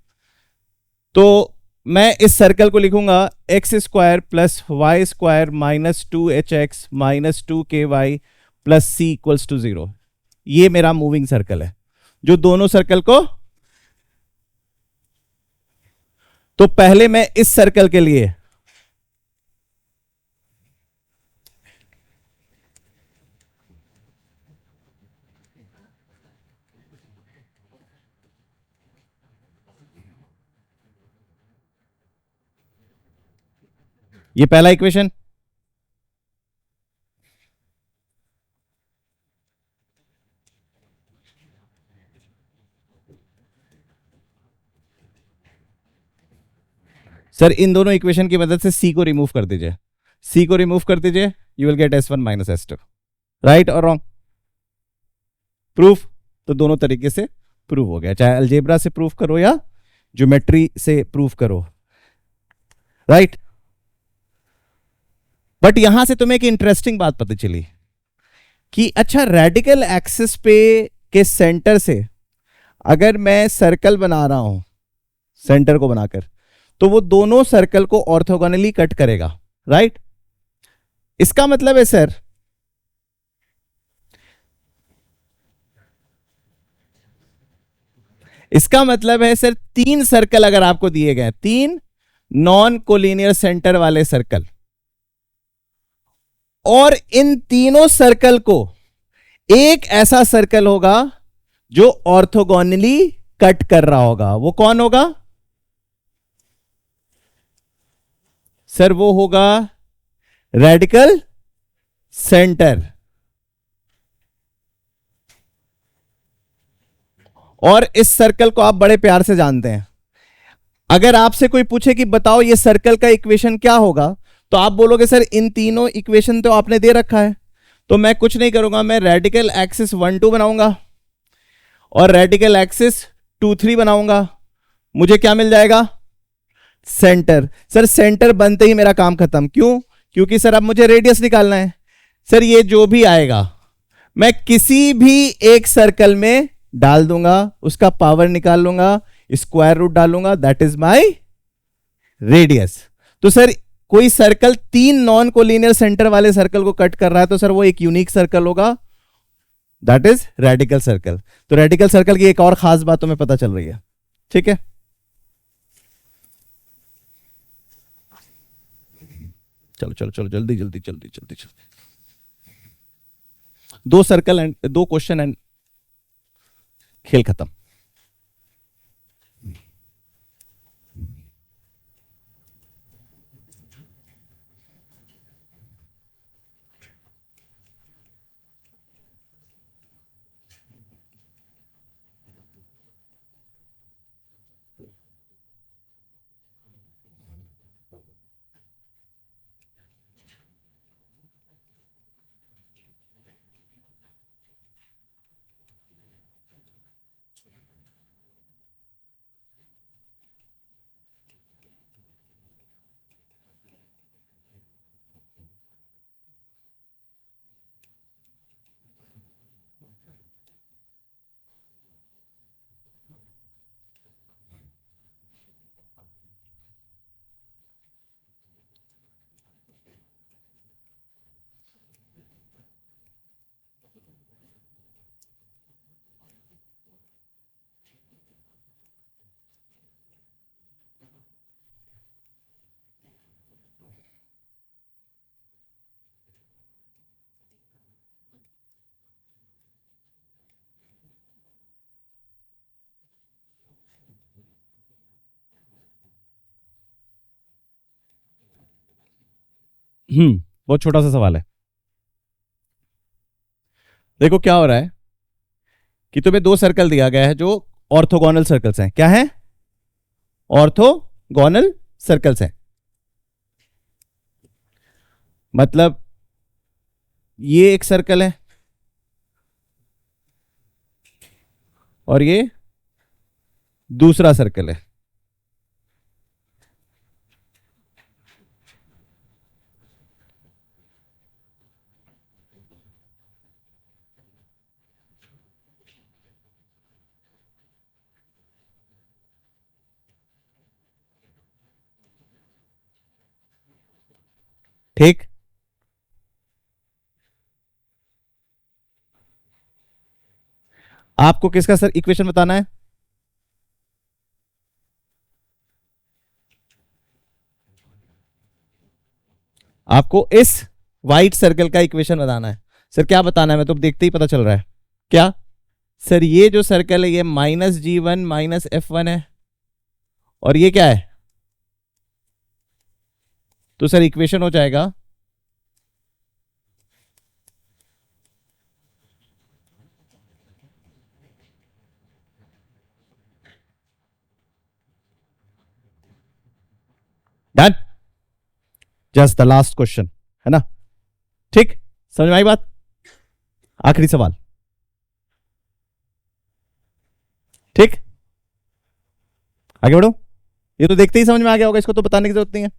तो मैं इस सर्कल को लिखूंगा x² + y² - 2hx - 2ky + c = 0। ये मेरा मूविंग सर्कल है जो दोनों सर्कल को, तो पहले मैं इस सर्कल के लिए ये पहला इक्वेशन, सर इन दोनों इक्वेशन की मदद से सी को रिमूव कर दीजिए, सी को रिमूव कर दीजिए, you will get S1 minus S2, right और रॉन्ग? प्रूफ? तो दोनों तरीके से प्रूव हो गया, चाहे अलजेब्रा से प्रूफ करो या ज्योमेट्री से प्रूफ करो, राइट? बट यहां से तुम्हें एक इंटरेस्टिंग बात पता चली कि अच्छा, रेडिकल एक्सिस पे के सेंटर से अगर मैं सर्कल बना रहा हूं सेंटर को बनाकर, तो वो दोनों सर्कल को ऑर्थोगोनली कट करेगा, राइट? इसका मतलब है सर, इसका मतलब है सर, तीन सर्कल अगर आपको दिए गए, तीन नॉन कोलिनियर सेंटर वाले सर्कल, और इन तीनों सर्कल को एक ऐसा सर्कल होगा जो ऑर्थोगोनली कट कर रहा होगा, वो कौन होगा सर? वो होगा रेडिकल सेंटर। और इस सर्कल को आप बड़े प्यार से जानते हैं। अगर आपसे कोई पूछे कि बताओ ये सर्कल का इक्वेशन क्या होगा, तो आप बोलोगे सर इन तीनों इक्वेशन तो आपने दे रखा है, तो मैं कुछ नहीं करूंगा, मैं रेडिकल एक्सिस 1 2 बनाऊंगा और रेडिकल एक्सिस 2 3 बनाऊंगा, मुझे क्या मिल जाएगा? सेंटर। सर सेंटर बनते ही मेरा काम खत्म, क्यों? क्योंकि सर अब मुझे रेडियस निकालना है। सर ये जो भी आएगा मैं किसी भी एक सर्कल में डाल दूंगा, उसका पावर निकाल लूंगा, स्क्वायर रूट डालूंगा, दैट इज माय रेडियस। तो सर कोई सर्कल तीन नॉन कोलिनियर सेंटर वाले सर्कल को कट कर रहा है, तो सर वो एक यूनिक सर्कल होगा, दैट इज रेडिकल सर्कल। तो रेडिकल सर्कल की एक और खास बात तुम्हें पता चल रही है, ठीक है? चलो चलो चलो, जल्दी जल्दी जल्दी जल्दी जल्दी, दो सर्कल एंड दो क्वेश्चन एंड खेल खत्म। बहुत छोटा सा सवाल है। देखो क्या हो रहा है कि तुम्हें दो सर्कल दिया गया है जो ऑर्थोगोनल सर्कल्स हैं। क्या है? ऑर्थोगोनल सर्कल्स हैं। मतलब ये एक सर्कल है और ये दूसरा सर्कल है। ठीक, आपको किसका सर इक्वेशन बताना है? आपको इस व्हाइट सर्कल का इक्वेशन बताना है। सर क्या बताना है? मैं तो देखते ही पता चल रहा है। क्या सर? ये जो सर्कल है ये -G1 -F1 है और ये क्या है? तो सर इक्वेशन हो जाएगा done, just the last question, है ना? ठीक, समझ में आई बात? आखिरी सवाल, ठीक, आगे बढ़ो। ये तो देखते ही समझ में आ गया होगा, इसको तो बताने की जरूरत नहीं है।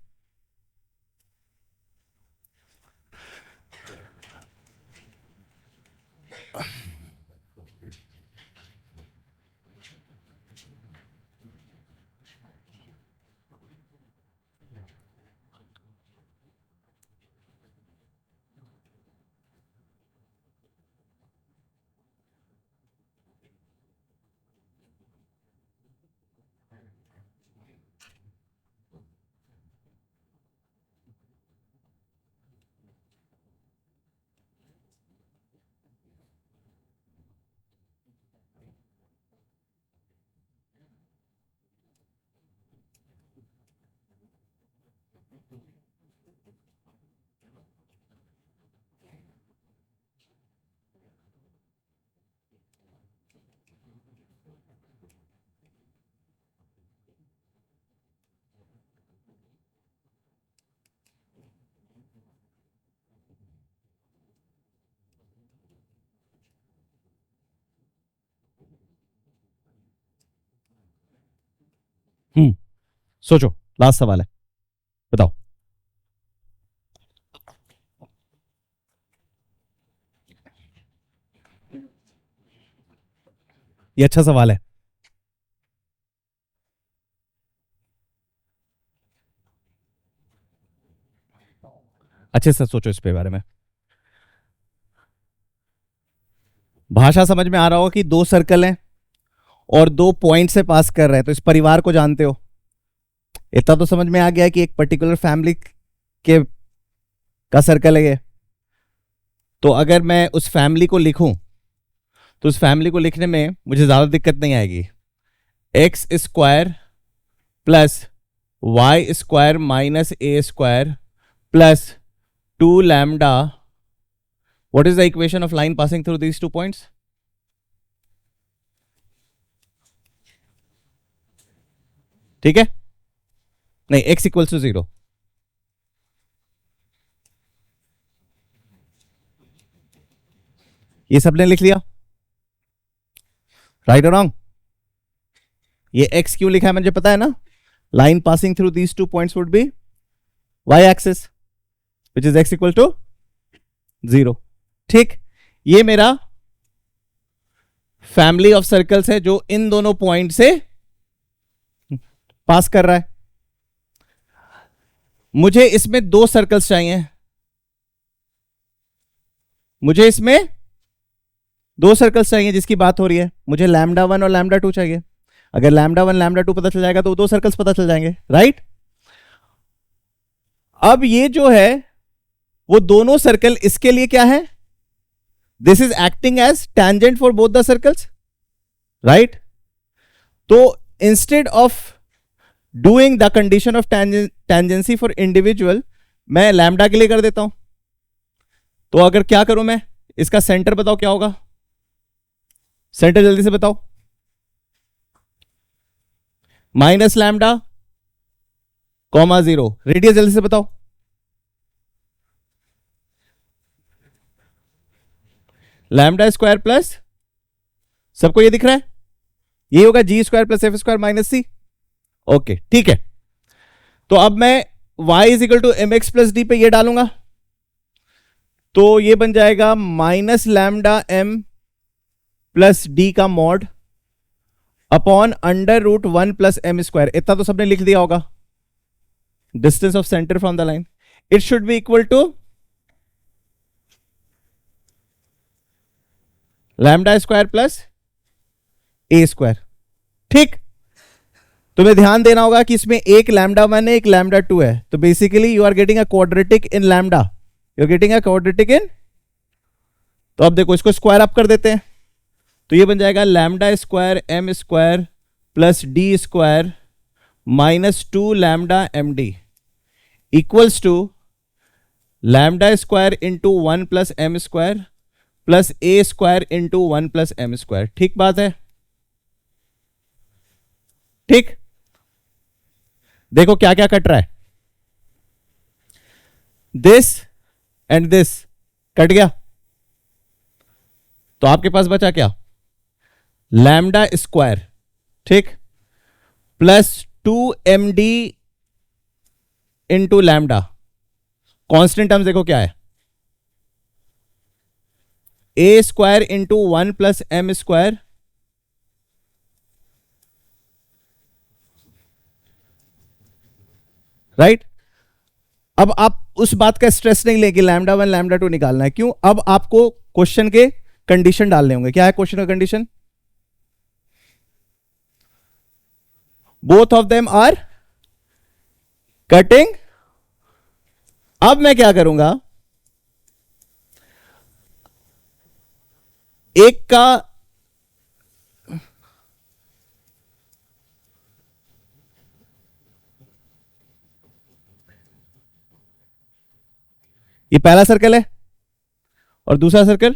सोचो, लास्ट सवाल है, बताओ। ये अच्छा सवाल है। अच्छे से सोचो इस पे बारे में। भाषा समझ में आ रहा होगा कि दो सर्कल हैं और दो पॉइंट से पास कर रहे हैं, तो इस परिवार को जानते हो। इतना तो समझ में आ गया कि एक पर्टिकुलर फैमिली के का सर्कल है ये। तो अगर मैं उस फैमिली को लिखूं तो उस फैमिली को लिखने में मुझे ज्यादा दिक्कत नहीं आएगी। X square plus y square minus A square plus 2 lambda, what is the equation of line passing through these 2 points? ठीक है, नहीं, x इक्वल्स टू 0। ये सबने लिख लिया, राइट और रॉन्ग? ये x क्यों लिखा है मुझे पता है ना। Line passing through these 2 points would be y axis which is x equal to 0। ठीक, ये मेरा फैमिली ऑफ सर्कल्स है जो इन दोनों पॉइंट से पास कर रहा है। मुझे इसमें 2 सर्कल्स चाहिए, मुझे इसमें 2 सर्कल्स चाहिए जिसकी बात हो रही है। मुझे लैम्डा 1 और लैम्डा 2 चाहिए। अगर लैम्डा 1 लैम्डा 2 पता चल जाएगा तो 2 सर्कल्स पता चल जाएंगे, राइट? अब ये जो है वो दोनों सर्कल इसके लिए क्या है? This is acting as tangent for both the circles, right? तो instead of doing the condition of tangency for individual, मैं लैम्डा के लिए कर देता हूं। तो अगर क्या करूं मैं, इसका सेंटर बताओ क्या होगा? सेंटर जल्दी से बताओ। माइनस लैम्डा कॉमा 0, रेडियस जल्दी से बताओ। लैम्डा स्क्वायर प्लस, सबको ये दिख रहा है, ये होगा g square plus f square minus c. Okay, ठीक है। तो अब मैं y is equal to m x plus d पे ये डालूंगा, तो ये बन जाएगा minus lambda m plus d का mod upon under root 1 plus m square. इतना तो सबने लिख दिया होगा, distance of centre from the line. It should be equal to lambda square plus A square. ठीक, तुम्हें ध्यान देना होगा कि इसमें एक लैम्डा 1 है, एक लैम्डा 2 है, तो basically you are getting a quadratic in lambda, you are getting a quadratic in. तो अब देखो, इसको स्क्वायर अप कर देते हैं, तो ये बन जाएगा lambda square m square plus d square minus 2 lambda m d equals to lambda square into 1 plus m square plus A square into 1 plus m square. ठीक बात है? ठीक, देखो क्या क्या कट रहा है, दिस एंड दिस कट गया, तो आपके पास बचा क्या, लैम्डा स्क्वायर, ठीक, plus 2md into lambda. Constant terms देखो क्या है, a square into 1 plus m square right. अब आप उस बात का स्ट्रेस नहीं लें कि लैम्डा 1 लैम्डा 2 निकालना है, क्यों, अब आपको क्वेश्चन के कंडीशन डालने होंगे। क्या है क्वेश्चन का condition, both of them are cutting. अब मैं क्या करूंगा, एक का ये पहला सर्कल है और दूसरा सर्कल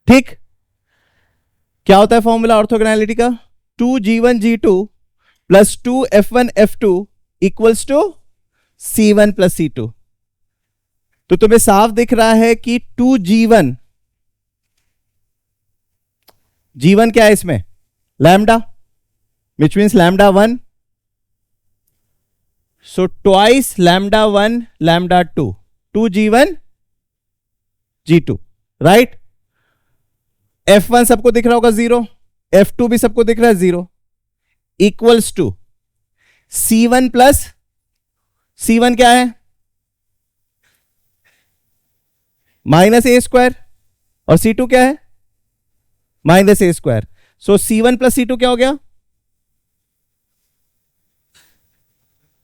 ठीक। क्या होता है फॉर्मूला ऑर्थोगोनैलिटी का, 2g1g2 plus 2f1f2 equals to c1 plus c2। तो तुम्हें साफ दिख रहा है कि 2g1, g1 क्या है इसमें, lambda, which means lambda 1, so twice lambda 1 lambda 2, 2g1 g2 right. f1 सबको दिख रहा होगा 0, f2 भी सबको दिख रहा है 0, equals to c1 plus c1 क्या है, माइनस ए स्क्वायर, और c2 क्या है, माइनस ए square. So c1 plus c2 क्या हो गया,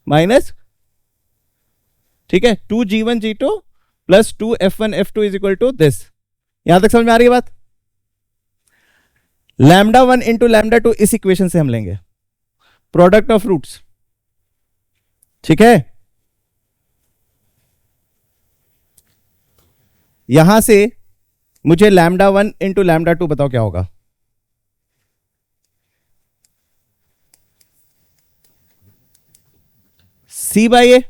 माइनस, ठीक है, 2g1g2 plus 2f1f2 is equal to this. यहां तक समझ में आ रही है बात। लैम्डा 1 इंटू लैम्डा 2 इस इक्वेशन से हम लेंगे, प्रोडक्ट ऑफ रूट्स, ठीक है। यहां से मुझे लैम्डा 1 इंटू लैम्डा 2 बताओ क्या होगा, c बाई ए,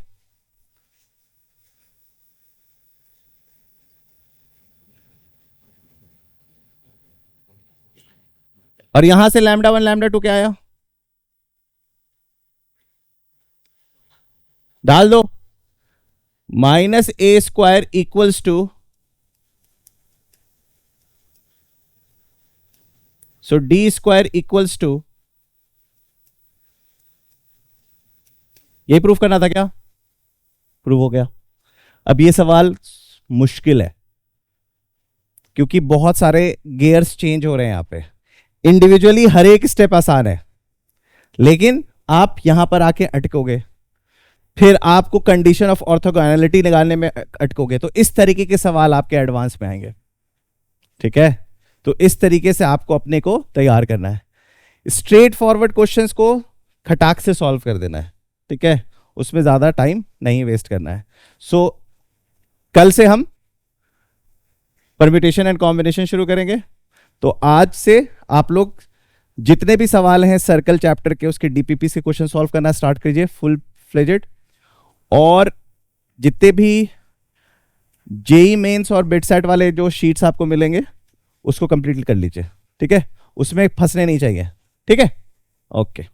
और यहां से लैम्डा 1 लैम्डा 2 क्या आया, डाल दो, minus A square equals to, so d square equals to, ये प्रूफ करना था क्या, प्रूफ हो गया। अब ये सवाल मुश्किल है क्योंकि बहुत सारे गियर्स चेंज हो रहे हैं यहां पे, इंडिविजुअली हर एक स्टेप आसान है, लेकिन आप यहां पर आके अटकोगे, फिर आपको कंडीशन ऑफ ऑर्थोगोनैलिटी निकालने में अटकोगे, तो इस तरीके के सवाल आपके एडवांस में आएंगे, ठीक है। तो इस तरीके से आपको अपने को तैयार करना है, स्ट्रेट फॉरवर्ड क्वेश्चंस को खटाक से सॉल्व कर देना है, ठीक है, उसमें ज्यादा टाइम नहीं वेस्ट करना है। सो कल से हम परम्यूटेशन एंड कॉम्बिनेशन शुरू करेंगे। तो आज से आप लोग जितने भी सवाल हैं सर्कल चैप्टर के, उसके डीपीपी से क्वेश्चन सॉल्व करना स्टार्ट कीजिए फुल फ्लेजेड, और जितने भी जेई मेंस और बिटसेट वाले जो शीट्स आपको मिलेंगे उसको कंप्लीट कर लीजिए, ठीक है, उसमें फंसने नहीं चाहिए, ठीक है, ओके।